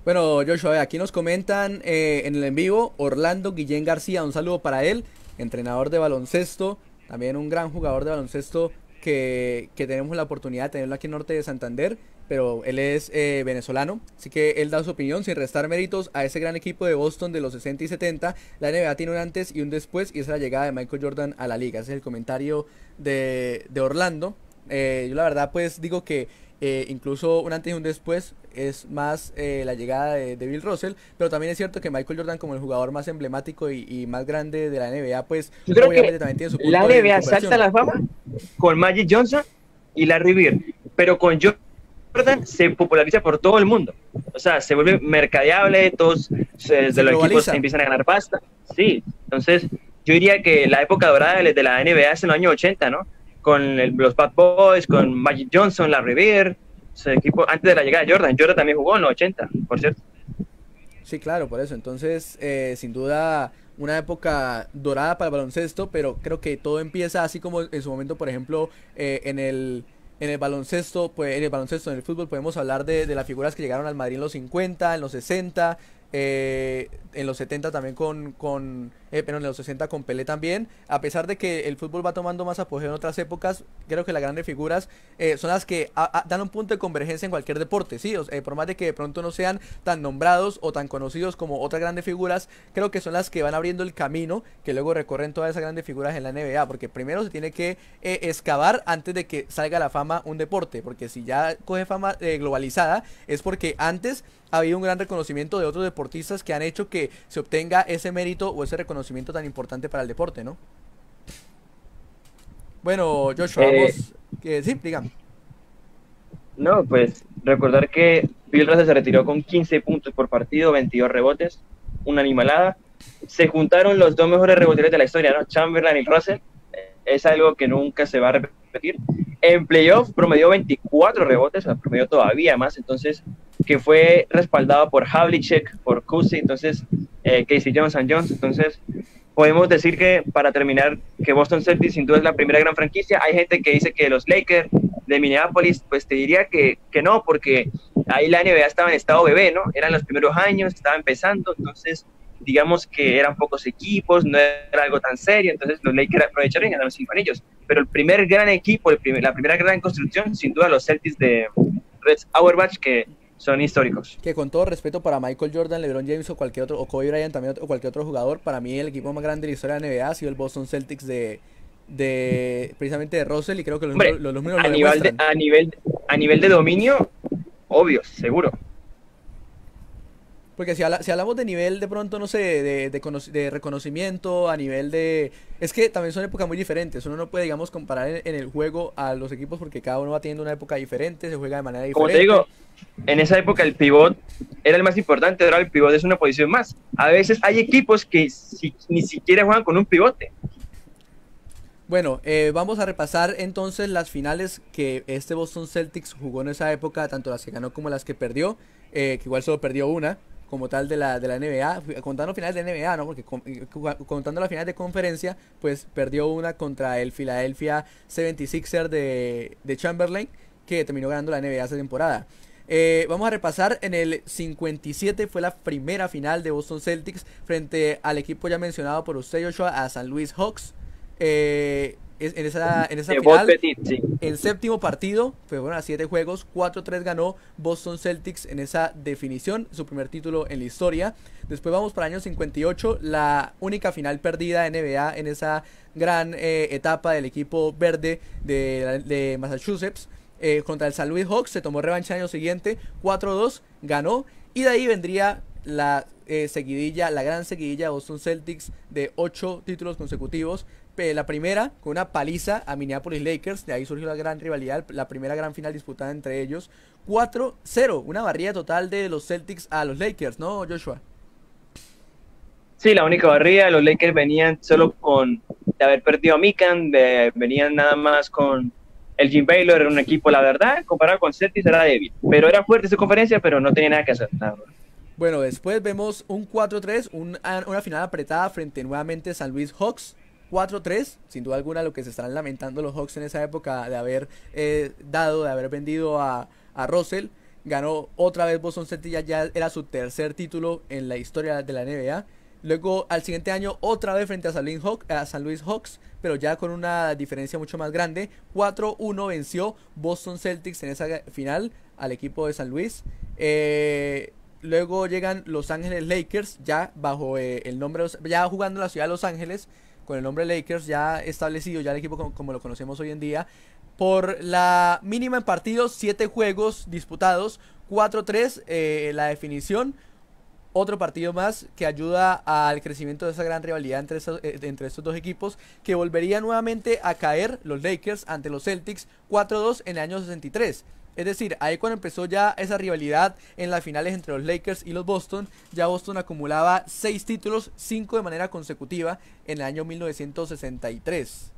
Bueno, Joshua, aquí nos comentan en el en vivo, Orlando Guillén García, un saludo para él, entrenador de baloncesto, también un gran jugador de baloncesto que tenemos la oportunidad de tenerlo aquí en Norte de Santander, pero él es venezolano, así que él da su opinión sin restar méritos a ese gran equipo de Boston de los 60 y 70. La NBA tiene un antes y un después, y esa es la llegada de Michael Jordan a la liga. Ese es el comentario de Orlando. Yo la verdad pues digo que incluso un antes y un después es más la llegada de Bill Russell, pero también es cierto que Michael Jordan, como el jugador más emblemático y más grande de la NBA, pues yo creo obviamente que también tiene su punto la de NBA salta a la fama con Magic Johnson y Larry Bird, pero con Jordan se populariza por todo el mundo. O sea, se vuelve mercadeable, todos desde los equipos empiezan a ganar pasta. Sí, entonces yo diría que la época dorada de la NBA es en los años 80, ¿no? Con los Bad Boys, con Magic Johnson, Larry Bird, ese equipo antes de la llegada de Jordan. Jordan también jugó en los 80, por cierto. Sí, claro, por eso. Entonces, sin duda, una época dorada para el baloncesto, pero creo que todo empieza así como en su momento, por ejemplo, en el baloncesto, pues en el fútbol podemos hablar de las figuras que llegaron al Madrid en los 50, en los 60, en los 70 también pero en los 60 con Pelé también. A pesar de que el fútbol va tomando más apogeo en otras épocas, creo que las grandes figuras son las que dan un punto de convergencia en cualquier deporte, ¿sí? Por más de que de pronto no sean tan nombrados o tan conocidos como otras grandes figuras, creo que son las que van abriendo el camino que luego recorren todas esas grandes figuras en la NBA, porque primero se tiene que excavar antes de que salga a la fama un deporte, porque si ya coge fama globalizada es porque antes ha habido un gran reconocimiento de otros deportistas que han hecho que se obtenga ese mérito o ese reconocimiento tan importante para el deporte, ¿no? Bueno, Joshua, vamos... sí, dígame. No, pues recordar que Bill Russell se retiró con 15 puntos por partido, 22 rebotes, una animalada. Se juntaron los dos mejores reboteros de la historia, ¿no? Chamberlain y Russell. Es algo que nunca se va a repetir. En playoff promedió 24 rebotes, o sea, promedió todavía más, entonces, que fue respaldado por Havlicek, por Cousy, entonces, Casey Jones. Entonces, podemos decir que, para terminar, que Boston Celtics sin duda es la primera gran franquicia. Hay gente que dice que los Lakers de Minneapolis, pues te diría que no, porque ahí la NBA estaba en estado bebé, ¿no? Eran los primeros años, estaba empezando, entonces digamos que eran pocos equipos, no era algo tan serio, entonces los Lakers aprovecharon y ganaron 5 anillos. Pero el primer gran equipo, la primera gran construcción, sin duda los Celtics de Red Auerbach, que son históricos. Que con todo respeto para Michael Jordan, LeBron James o cualquier otro, o Kobe Bryant también, o cualquier otro jugador, para mí el equipo más grande de la historia de la NBA ha sido el Boston Celtics precisamente de Russell, y creo que los números lo demuestran. A nivel de dominio, obvio, seguro. Porque si hablamos de nivel de pronto, no sé, de reconocimiento, a nivel de... Es que también son épocas muy diferentes. Uno no puede, digamos, comparar en el juego a los equipos porque cada uno va teniendo una época diferente, se juega de manera diferente. Como te digo, en esa época el pivot era el más importante, ahora el pivot es una posición más. A veces hay equipos que ni siquiera juegan con un pivote. Bueno, vamos a repasar entonces las finales que este Boston Celtics jugó en esa época, tanto las que ganó como las que perdió, que igual solo perdió una como tal de la NBA, contando finales de NBA, ¿no? Porque contando las finales de conferencia, pues perdió una contra el Philadelphia 76ers de Chamberlain, que terminó ganando la NBA esa temporada. Vamos a repasar, en el 57 fue la primera final de Boston Celtics frente al equipo ya mencionado por usted, Joshua, a San Luis Hawks. En esa final, Petit, sí. El séptimo partido, pues bueno, a 7 juegos, 4-3 ganó Boston Celtics en esa definición, su primer título en la historia. Después vamos para el año 58, la única final perdida de NBA en esa gran etapa del equipo verde de Massachusetts, contra el San Luis Hawks. Se tomó revancha el año siguiente, 4-2, ganó, y de ahí vendría la seguidilla, la gran seguidilla de Boston Celtics de 8 títulos consecutivos. La primera con una paliza a Minneapolis Lakers, de ahí surgió la gran rivalidad, la primera gran final disputada entre ellos, 4-0, una barrida total de los Celtics a los Lakers, ¿no, Joshua? Sí, la única barrida. Los Lakers venían solo de haber perdido a Mikan, venían nada más con el Jim Baylor, era un equipo, la verdad, comparado con Celtics era débil, pero era fuerte su conferencia, pero no tenía nada que hacer, nada. Bueno, después vemos un 4-3, una final apretada frente nuevamente a San Luis Hawks, 4-3, sin duda alguna lo que se están lamentando los Hawks en esa época de haber de haber vendido a Russell. Ganó otra vez Boston Celtics, ya era su tercer título en la historia de la NBA. Luego al siguiente año otra vez frente a San Luis Hawks, pero ya con una diferencia mucho más grande. 4-1 venció Boston Celtics en esa final al equipo de San Luis. Luego llegan Los Ángeles Lakers, ya bajo el nombre, ya jugando en la ciudad de Los Ángeles, con el nombre Lakers ya establecido, ya el equipo como lo conocemos hoy en día. Por la mínima en partidos, 7 juegos disputados, 4-3 la definición. Otro partido más que ayuda al crecimiento de esa gran rivalidad entre estos dos equipos, que volvería nuevamente a caer los Lakers ante los Celtics 4-2 en el año 63. Es decir, ahí cuando empezó ya esa rivalidad en las finales entre los Lakers y los Boston, ya Boston acumulaba 6 títulos, 5 de manera consecutiva en el año 1963.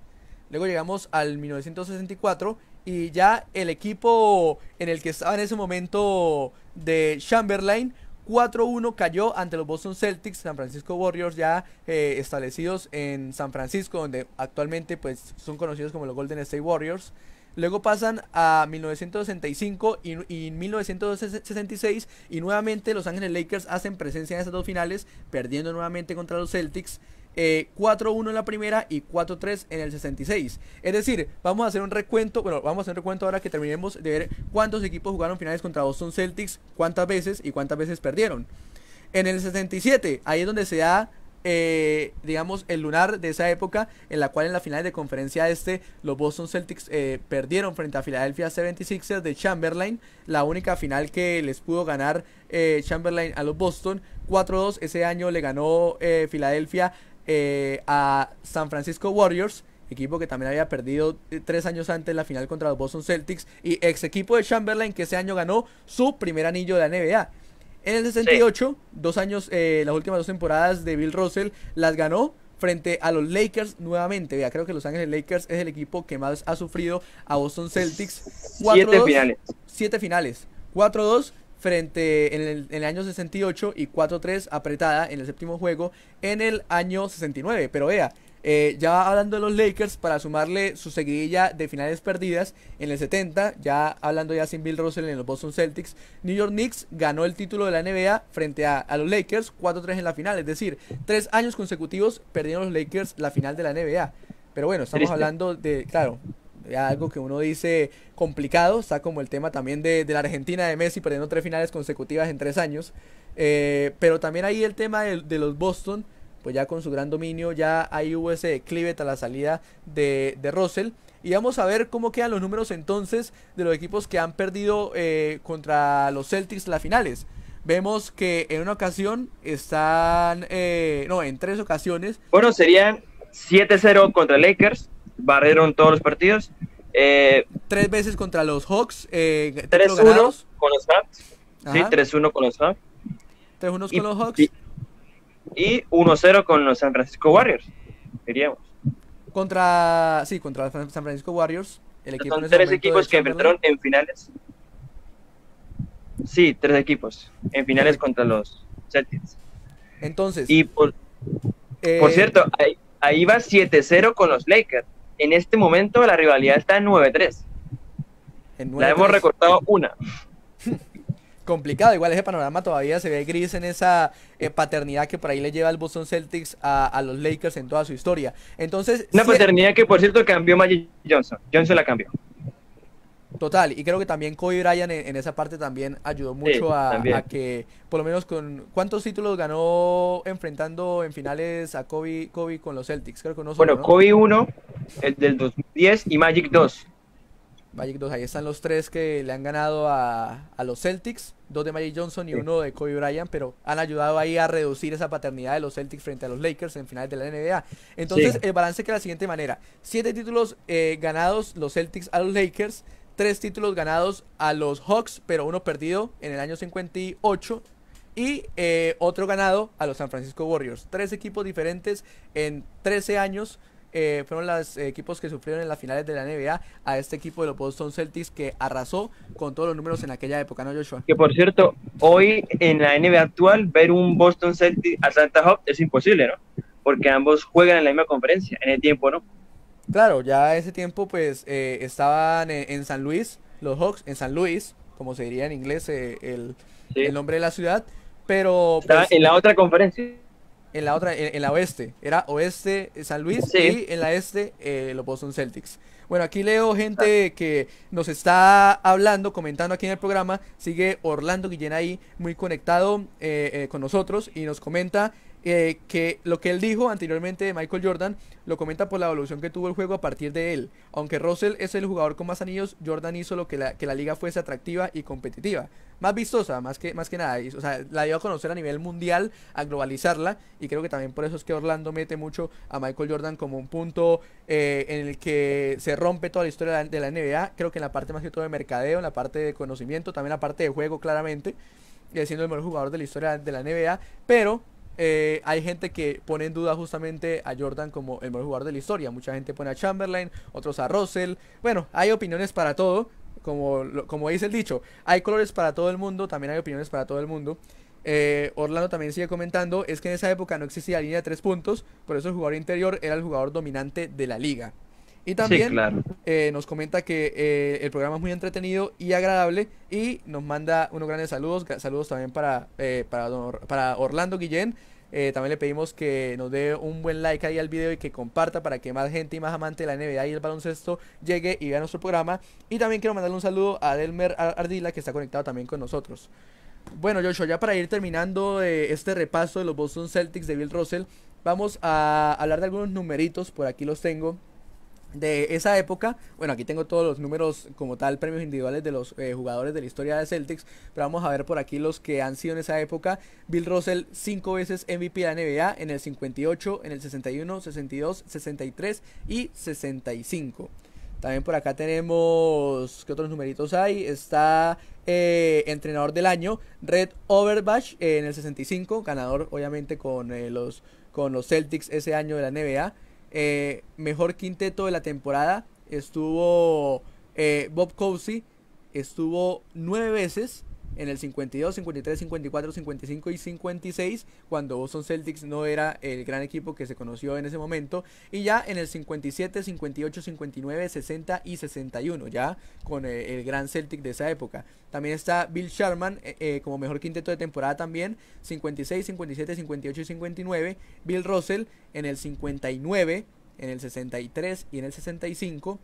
Luego llegamos al 1964 y ya el equipo en el que estaba en ese momento de Chamberlain 4-1 cayó ante los Boston Celtics, San Francisco Warriors, ya establecidos en San Francisco, donde actualmente pues son conocidos como los Golden State Warriors. Luego pasan a 1965 y 1966 y nuevamente Los Ángeles Lakers hacen presencia en esas dos finales, perdiendo nuevamente contra los Celtics. 4-1 en la primera y 4-3 en el 66. Es decir, vamos a hacer un recuento. Bueno, vamos a hacer un recuento ahora que terminemos de ver cuántos equipos jugaron finales contra Boston Celtics, cuántas veces y cuántas veces perdieron. En el 67, ahí es donde se da digamos el lunar de esa época, en la cual en la final de conferencia los Boston Celtics perdieron frente a Philadelphia 76ers de Chamberlain, la única final que les pudo ganar Chamberlain a los Boston. 4-2 ese año le ganó Philadelphia a San Francisco Warriors, equipo que también había perdido 3 años antes la final contra los Boston Celtics, y ex equipo de Chamberlain que ese año ganó su primer anillo de la NBA. En el 68, 2 años, las últimas 2 temporadas de Bill Russell las ganó frente a los Lakers nuevamente. Vea, creo que Los Ángeles Lakers es el equipo que más ha sufrido a Boston Celtics. 7 finales. 4-2 frente en el año 68 y 4-3 apretada en el séptimo juego en el año 69. Pero vea, ya hablando de los Lakers, para sumarle su seguidilla de finales perdidas, en el 70, ya hablando ya sin Bill Russell en los Boston Celtics, New York Knicks ganó el título de la NBA frente a los Lakers, 4-3 en la final. Es decir, 3 años consecutivos perdieron los Lakers la final de la NBA. Pero bueno, estamos hablando de, claro, de algo que uno dice complicado. Está como el tema también de la Argentina de Messi perdiendo 3 finales consecutivas en 3 años. Pero también ahí el tema de los Boston, pues ya con su gran dominio, ya ahí hubo ese declive a la salida de Russell. Y vamos a ver cómo quedan los números entonces de los equipos que han perdido contra los Celtics las finales. Vemos que en una ocasión están, en 3 ocasiones. Bueno, serían 7-0 contra Lakers, barrieron todos los partidos. 3 veces contra los Hawks, 3-1 con los Hawks. Sí, 3-1 con los Hawks. 3-1 con los Hawks. Y 1-0 con los San Francisco Warriors, diríamos. Contra San Francisco Warriors. Son 3 equipos que enfrentaron en finales. Sí, 3 equipos en finales contra los Celtics. Entonces. Y por cierto, ahí va 7-0 con los Lakers. En este momento la rivalidad está en 9-3. La hemos recortado una. Complicado, igual ese panorama todavía se ve gris en esa paternidad que por ahí le lleva el Boston Celtics a los Lakers en toda su historia. Entonces, una paternidad que por cierto cambió Magic Johnson. Johnson la cambió. Total, y creo que también Kobe Bryant en esa parte también ayudó mucho a que, por lo menos con... ¿Cuántos títulos ganó enfrentando en finales a Kobe con los Celtics? Creo que uno solo, ¿no? Kobe 1, el del 2010, y Magic 2. Magic 2, ahí están los 3 que le han ganado a los Celtics, 2 de Magic Johnson y 1 de Kobe Bryant, pero han ayudado ahí a reducir esa paternidad de los Celtics frente a los Lakers en finales de la NBA. Entonces, el balance queda de la siguiente manera: 7 títulos ganados los Celtics a los Lakers, 3 títulos ganados a los Hawks, pero 1 perdido en el año 58, y otro ganado a los San Francisco Warriors. 3 equipos diferentes en 13 años. Fueron los equipos que sufrieron en las finales de la NBA a este equipo de los Boston Celtics, que arrasó con todos los números en aquella época, ¿no, Joshua? Que por cierto, hoy en la NBA actual ver un Boston Celtics Atlanta Hawks es imposible, ¿no? Porque ambos juegan en la misma conferencia, en el tiempo, ¿no? Claro, ya ese tiempo pues estaban en San Luis, los Hawks, en San Luis, como se diría en inglés el nombre de la ciudad, pero... Estaba pues, en la otra conferencia. En la otra, en la oeste, era oeste San Luis, y en la este los Boston Celtics. Bueno, aquí leo gente que nos está hablando, comentando aquí en el programa. Sigue Orlando Guillén ahí, muy conectado con nosotros, y nos comenta que lo que él dijo anteriormente de Michael Jordan lo comenta por la evolución que tuvo el juego a partir de él. Aunque Russell es el jugador con más anillos, Jordan hizo lo que la liga fuese atractiva y competitiva, más vistosa, más que nada. O sea, la dio a conocer a nivel mundial, a globalizarla, y creo que también por eso es que Orlando mete mucho a Michael Jordan como un punto en el que se rompe toda la historia de la NBA. Creo que en la parte más que todo de mercadeo, en la parte de conocimiento, también la parte de juego claramente, siendo el mejor jugador de la historia de la NBA, pero hay gente que pone en duda justamente a Jordan como el mejor jugador de la historia. Mucha gente pone a Chamberlain, otros a Russell. Bueno, hay opiniones para todo, como dice el dicho, hay colores para todo el mundo, también hay opiniones para todo el mundo. Orlando también sigue comentando, es que en esa época no existía línea de 3 puntos, por eso el jugador interior era el jugador dominante de la liga. Y también Sí, claro. nos comenta que el programa es muy entretenido y agradable, y nos manda unos grandes saludos. Saludos también para Orlando Guillén. También le pedimos que nos dé un buen like ahí al video y que comparta para que más gente y más amante de la NBA y el baloncesto llegue y vea nuestro programa. Y también quiero mandarle un saludo a Delmer Ardila, que está conectado también con nosotros. Bueno, Joshua, ya para ir terminando este repaso de los Boston Celtics de Bill Russell, vamos a hablar de algunos numeritos. Por aquí los tengo de esa época. Bueno, aquí tengo todos los números como tal, premios individuales de los jugadores de la historia de Celtics, pero vamos a ver por aquí los que han sido en esa época. Bill Russell 5 veces MVP de la NBA, en el 58, en el 61, 62, 63 y 65. También por acá tenemos, ¿qué otros numeritos hay? Está entrenador del año, Red Auerbach, en el 65, ganador obviamente con los Celtics ese año de la NBA. Mejor quinteto de la temporada estuvo Bob Cousy, estuvo 9 veces en el 52, 53, 54, 55 y 56, cuando Boston Celtics no era el gran equipo que se conoció en ese momento, y ya en el 57, 58, 59, 60 y 61, ya con el gran Celtic de esa época. También está Bill Sharman como mejor quinteto de temporada también, 56, 57, 58 y 59. Bill Russell en el 59, en el 63 y en el 65.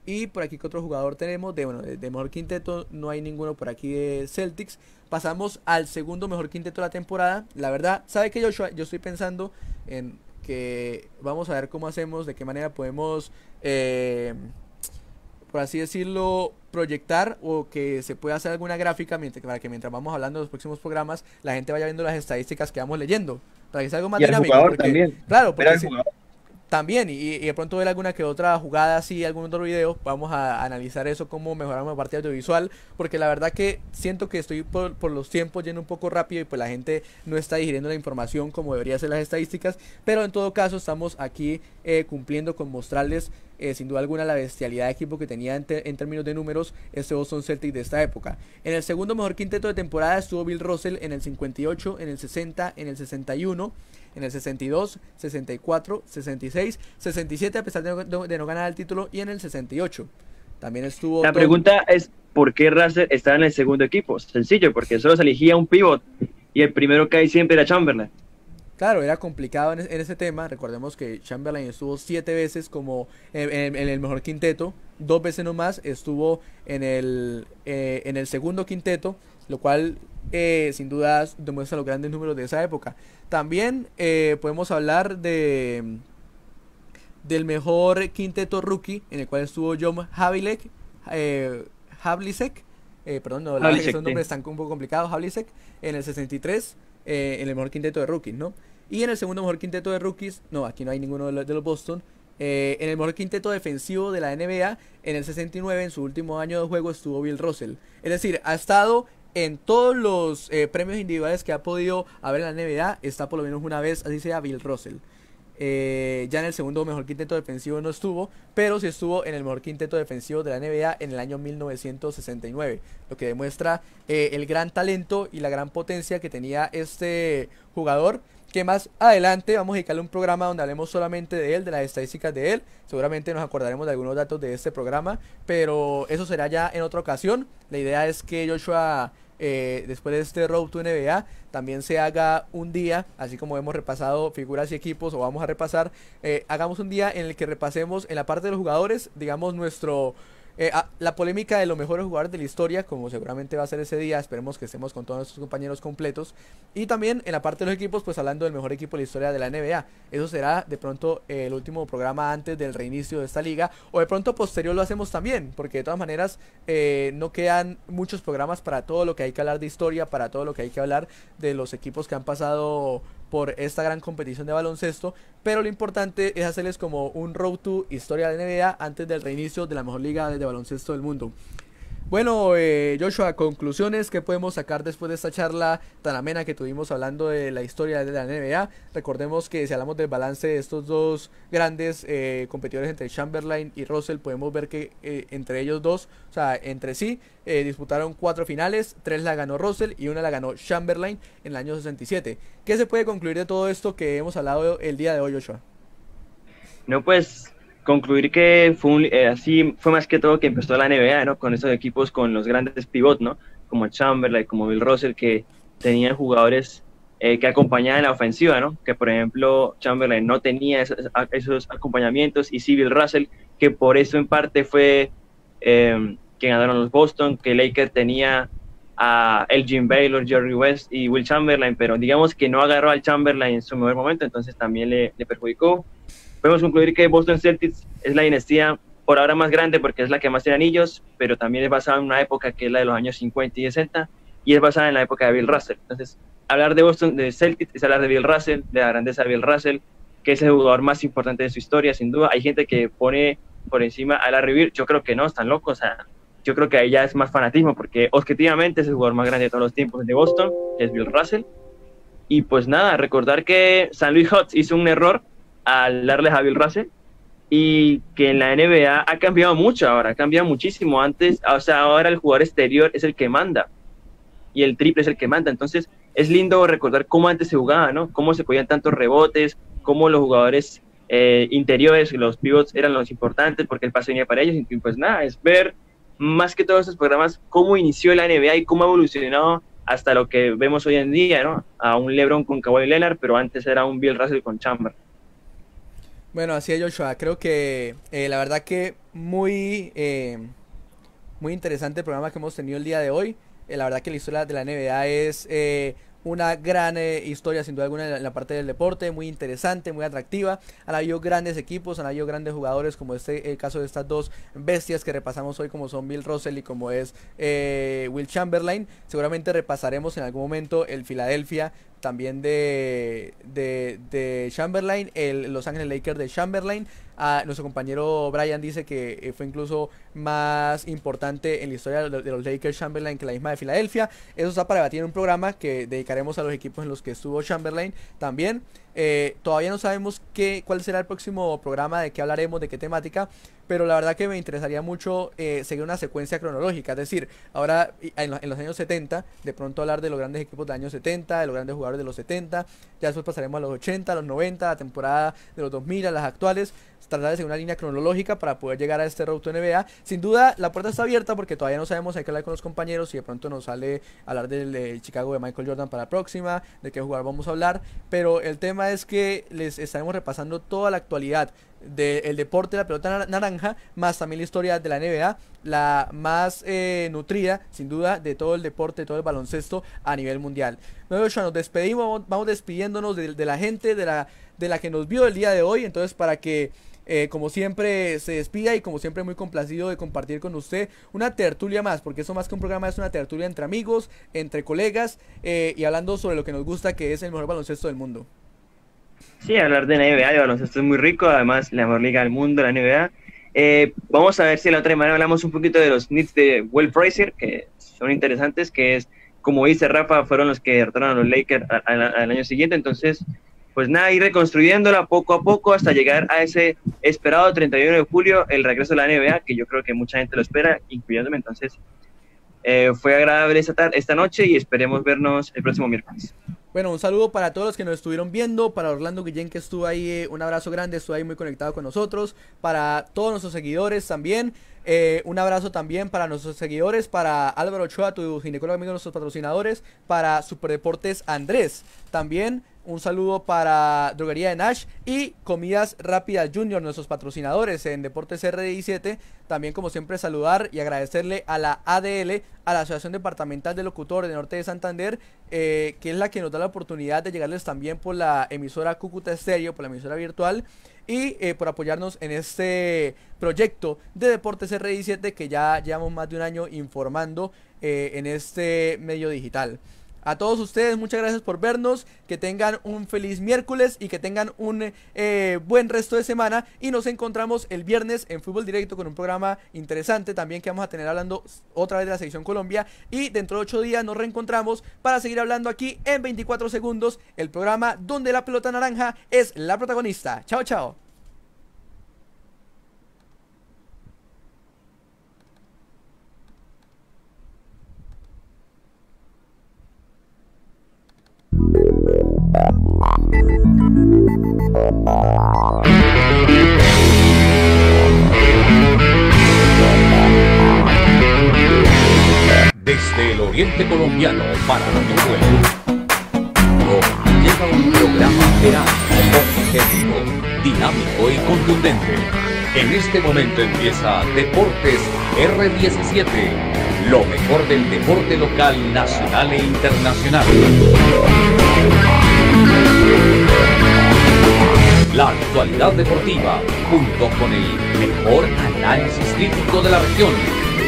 Y por aquí, ¿qué otro jugador tenemos? De mejor quinteto no hay ninguno por aquí de Celtics. Pasamos al segundo mejor quinteto de la temporada. La verdad, ¿sabe qué, Joshua? Yo estoy pensando en que vamos a ver cómo hacemos, de qué manera podemos, por así decirlo, proyectar, o que se pueda hacer alguna gráfica para que mientras vamos hablando de los próximos programas, la gente vaya viendo las estadísticas que vamos leyendo, para que sea algo más Y el dinámico. jugador Porque, también. claro, Ver al porque jugador. también, y de pronto ver alguna que otra jugada así, algún otro video, vamos a analizar eso, cómo mejoramos la parte audiovisual, porque la verdad que siento que estoy por los tiempos yendo un poco rápido, y pues la gente no está digiriendo la información como debería ser las estadísticas, pero en todo caso estamos aquí cumpliendo con mostrarles sin duda alguna la bestialidad de equipo que tenía en términos de números este Boston Celtics de esta época. En el segundo mejor quinteto de temporada estuvo Bill Russell en el 58, en el 60, en el 61, en el 62, 64, 66, 67 a pesar de no ganar el título, y en el 68. También estuvo... La pregunta es, ¿por qué Russell estaba en el segundo equipo? Sencillo, porque solo se elegía un pivot y el primero que hay siempre era Chamberlain. Claro, era complicado en ese tema. Recordemos que Chamberlain estuvo 7 veces como en el mejor quinteto, 2 veces nomás estuvo en el segundo quinteto, lo cual sin dudas demuestra los grandes números de esa época. También podemos hablar del mejor quinteto rookie, en el cual estuvo John Havlicek, perdón, no, esos nombres están un poco complicados. Havlicek en el 63, en el mejor quinteto de rookies, ¿no? Y en el segundo mejor quinteto de rookies, no, aquí no hay ninguno de los Boston. En el mejor quinteto defensivo de la NBA, en el 69, en su último año de juego, estuvo Bill Russell. Es decir, ha estado en todos los premios individuales que ha podido haber en la NBA, está por lo menos una vez, así sea, Bill Russell. Ya en el segundo mejor quinteto defensivo no estuvo, pero sí estuvo en el mejor quinteto defensivo de la NBA en el año 1969, lo que demuestra el gran talento y la gran potencia que tenía este jugador, que más adelante vamos a dedicarle un programa donde hablemos solamente de él, de las estadísticas de él. Seguramente nos acordaremos de algunos datos de este programa, pero eso será ya en otra ocasión. La idea es que Joshua, después de este Road to NBA, también se haga un día, así como hemos repasado figuras y equipos, o vamos a repasar, hagamos un día en el que repasemos en la parte de los jugadores, digamos, nuestro la polémica de los mejores jugadores de la historia, como seguramente va a ser ese día, esperemos que estemos con todos nuestros compañeros completos. Y también en la parte de los equipos, pues hablando del mejor equipo de la historia de la NBA. Eso será de pronto el último programa antes del reinicio de esta liga, o de pronto posterior lo hacemos también, porque de todas maneras no quedan muchos programas para todo lo que hay que hablar de historia, para todo lo que hay que hablar de los equipos que han pasado por esta gran competición de baloncesto, pero lo importante es hacerles como un road to historia de la NBA antes del reinicio de la mejor liga de baloncesto del mundo. Bueno, Joshua, conclusiones que podemos sacar después de esta charla tan amena que tuvimos hablando de la historia de la NBA. Recordemos que si hablamos del balance de estos dos grandes competidores entre Chamberlain y Russell, podemos ver que entre ellos dos, o sea, entre sí, disputaron 4 finales, 3 la ganó Russell y 1 la ganó Chamberlain en el año 67. ¿Qué se puede concluir de todo esto que hemos hablado el día de hoy, Joshua? No, pues concluir que fue así fue más que todo que empezó la NBA, ¿no? Con esos equipos con los grandes pivots, ¿no? Como Chamberlain, como Bill Russell, que tenían jugadores que acompañaban la ofensiva, ¿no? Que por ejemplo Chamberlain no tenía esos acompañamientos, y sí Bill Russell, que por eso en parte fue que ganaron los Boston, que Lakers tenía a Elgin Baylor, Jerry West y Will Chamberlain, pero digamos que no agarró al Chamberlain en su mejor momento, entonces también le perjudicó. Podemos concluir que Boston Celtics es la dinastía por ahora más grande porque es la que más tiene anillos, pero también es basada en una época que es la de los años 50 y 60, y es basada en la época de Bill Russell. Entonces, hablar de Boston, de Celtics, es hablar de Bill Russell, de la grandeza de Bill Russell, que es el jugador más importante de su historia, sin duda. Hay gente que pone por encima a Larry Bird, yo creo que no, están locos, o sea, yo creo que ahí ya es más fanatismo, porque objetivamente es el jugador más grande de todos los tiempos de Boston, que es Bill Russell. Y pues nada, recordar que St. Louis Hawks hizo un error al darles a Bill Russell, y que en la NBA ha cambiado mucho ahora, ha cambiado muchísimo. Antes, o sea, ahora el jugador exterior es el que manda y el triple es el que manda. Entonces es lindo recordar cómo antes se jugaba, ¿no? Cómo se podían tantos rebotes, cómo los jugadores interiores y los pivots eran los importantes porque el pase venía para ellos. Y pues nada, es ver más que todos estos programas cómo inició la NBA y cómo ha evolucionado hasta lo que vemos hoy en día, ¿no? A un LeBron con Kawhi Leonard, pero antes era un Bill Russell con Chamberlain. Bueno, así es, Joshua. Creo que la verdad que muy interesante el programa que hemos tenido el día de hoy. La verdad que la historia de la NBA es una gran historia, sin duda alguna, en la parte del deporte, muy interesante, muy atractiva. Han habido grandes equipos, han habido grandes jugadores, como el caso de estas dos bestias que repasamos hoy, como son Bill Russell y como es Will Chamberlain. Seguramente repasaremos en algún momento el Philadelphia también de Chamberlain, el Los Ángeles Lakers de Chamberlain. Nuestro compañero Brian dice que fue incluso más importante en la historia de los Lakers Chamberlain que la misma de Filadelfia. Eso está para debatir en un programa que dedicaremos a los equipos en los que estuvo Chamberlain también. Todavía no sabemos cuál será el próximo programa, de qué hablaremos, de qué temática, pero la verdad que me interesaría mucho seguir una secuencia cronológica, es decir, ahora en los años 70, de pronto hablar de los grandes equipos de años 70, de los grandes jugadores de los 70, ya después pasaremos a los 80, a los 90, a la temporada de los 2000, a las actuales, tratar de seguir una línea cronológica para poder llegar a este Road to NBA. Sin duda, la puerta está abierta porque todavía no sabemos, hay que hablar con los compañeros y de pronto nos sale hablar del Chicago de Michael Jordan para la próxima, de qué jugador vamos a hablar, pero el tema es que les estaremos repasando toda la actualidad del deporte de la pelota naranja, más también la historia de la NBA, la más nutrida, sin duda, de todo el deporte, de todo el baloncesto a nivel mundial. Bueno, nos despedimos, vamos despidiéndonos de la gente, de la que nos vio el día de hoy, entonces para que como siempre se despida y como siempre muy complacido de compartir con usted una tertulia más, porque eso más que un programa es una tertulia entre amigos, entre colegas y hablando sobre lo que nos gusta, que es el mejor baloncesto del mundo. Sí, hablar de NBA, de baloncesto es muy rico, además la mejor liga del mundo, la NBA. Vamos a ver si la otra semana hablamos un poquito de los Knicks de Will Frazier, que son interesantes, que es, como dice Rafa, fueron los que derrotaron a los Lakers al año siguiente, entonces pues nada, ir reconstruyéndola poco a poco hasta llegar a ese esperado 31 de julio, el regreso de la NBA, que yo creo que mucha gente lo espera, incluyéndome. Entonces fue agradable esta noche y esperemos vernos el próximo miércoles. Bueno, un saludo para todos los que nos estuvieron viendo, para Orlando Guillén, que estuvo ahí, un abrazo grande, estuvo ahí muy conectado con nosotros, para todos nuestros seguidores también, un abrazo también para nuestros seguidores, para Álvaro Ochoa, tu ginecólogo amigo de nuestros patrocinadores, para Superdeportes Andrés, también Un saludo para Droguería de Nash y Comidas Rápidas Junior, nuestros patrocinadores en Deportes R17. También, como siempre, saludar y agradecerle a la ADL, a la Asociación Departamental de Locutores de Norte de Santander, que es la que nos da la oportunidad de llegarles también por la emisora Cúcuta Estéreo, por la emisora virtual, y por apoyarnos en este proyecto de Deportes R17 que ya llevamos más de un año informando en este medio digital. A todos ustedes, muchas gracias por vernos, que tengan un feliz miércoles y que tengan un buen resto de semana, y nos encontramos el viernes en Fútbol Directo con un programa interesante también que vamos a tener hablando otra vez de la Selección Colombia, y dentro de 8 días nos reencontramos para seguir hablando aquí en 24 segundos, el programa donde la pelota naranja es la protagonista. Chao, chao. Desde el oriente colombiano para todo el mundo llega un programa veraz, objetivo, dinámico y contundente. En este momento empieza Deportes R17, lo mejor del deporte local, nacional e internacional. La actualidad deportiva, junto con el mejor análisis crítico de la región,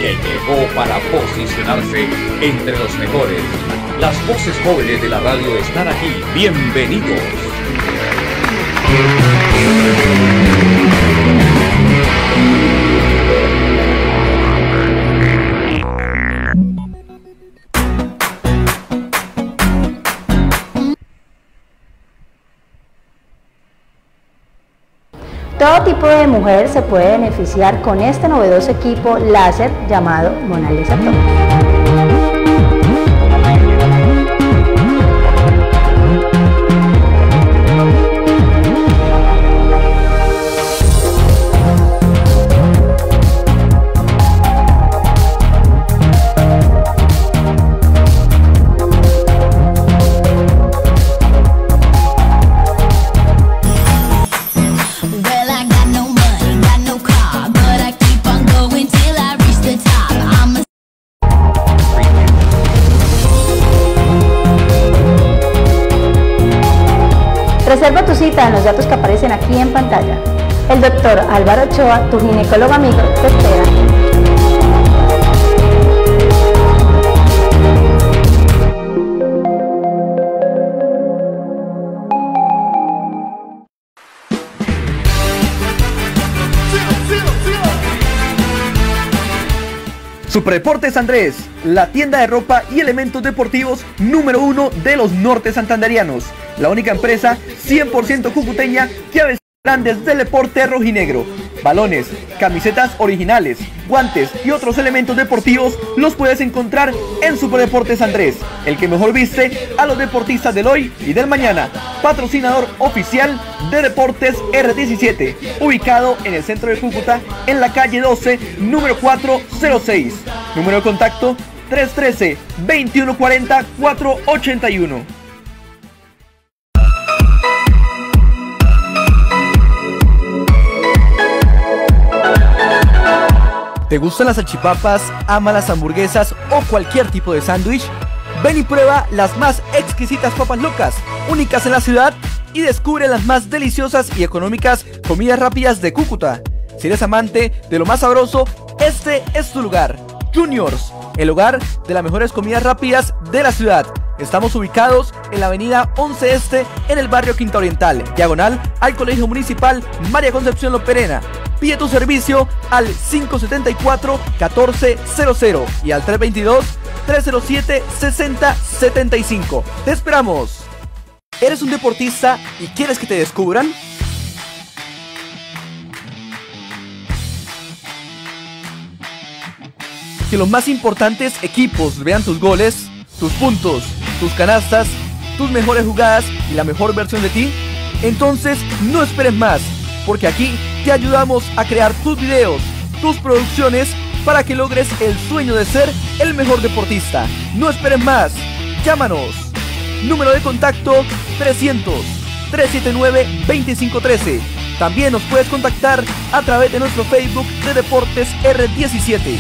que llegó para posicionarse entre los mejores. Las voces jóvenes de la radio están aquí. Bienvenidos. Todo tipo de mujer se puede beneficiar con este novedoso equipo láser llamado Mona Lisa Top. Reserva tu cita en los datos que aparecen aquí en pantalla. El doctor Álvaro Ochoa, tu ginecólogo amigo, te espera. Superdeportes Andrés, la tienda de ropa y elementos deportivos número 1 de los norte santanderianos. La única empresa 100% cucuteña que avecina grandes del deporte rojinegro. Balones, camisetas originales, guantes y otros elementos deportivos los puedes encontrar en Superdeportes Andrés, el que mejor viste a los deportistas del hoy y del mañana. Patrocinador oficial de Deportes R17, ubicado en el centro de Cúcuta, en la calle 12, número 406. Número de contacto 313-2140-481. ¿Te gustan las salchipapas, amas las hamburguesas o cualquier tipo de sándwich? Ven y prueba las más exquisitas papas locas, únicas en la ciudad, y descubre las más deliciosas y económicas comidas rápidas de Cúcuta. Si eres amante de lo más sabroso, este es tu lugar. Juniors, el hogar de las mejores comidas rápidas de la ciudad. Estamos ubicados en la avenida 11 Este, en el barrio Quinta Oriental, diagonal al Colegio Municipal María Concepción Loperena. Pide tu servicio al 574-1400 y al 322-307-6075. ¡Te esperamos! ¿Eres un deportista y quieres que te descubran? Que los más importantes equipos vean tus goles, tus puntos, tus canastas, tus mejores jugadas y la mejor versión de ti. Entonces no esperes más, porque aquí te ayudamos a crear tus videos, tus producciones, para que logres el sueño de ser el mejor deportista. No esperes más, llámanos Número de contacto 300-379-2513. También nos puedes contactar a través de nuestro Facebook de Deportes R17.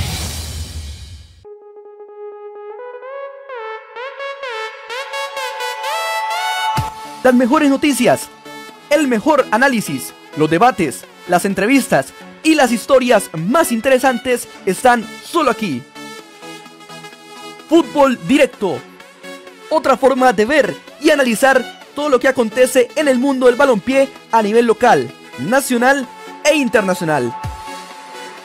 Las mejores noticias, el mejor análisis, los debates, las entrevistas y las historias más interesantes están solo aquí. Fútbol Directo. Otra forma de ver y analizar todo lo que acontece en el mundo del balompié a nivel local, nacional e internacional.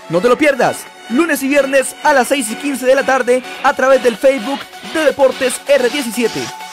No te lo pierdas, lunes y viernes a las 6:15 de la tarde a través del Facebook de Deportes R17.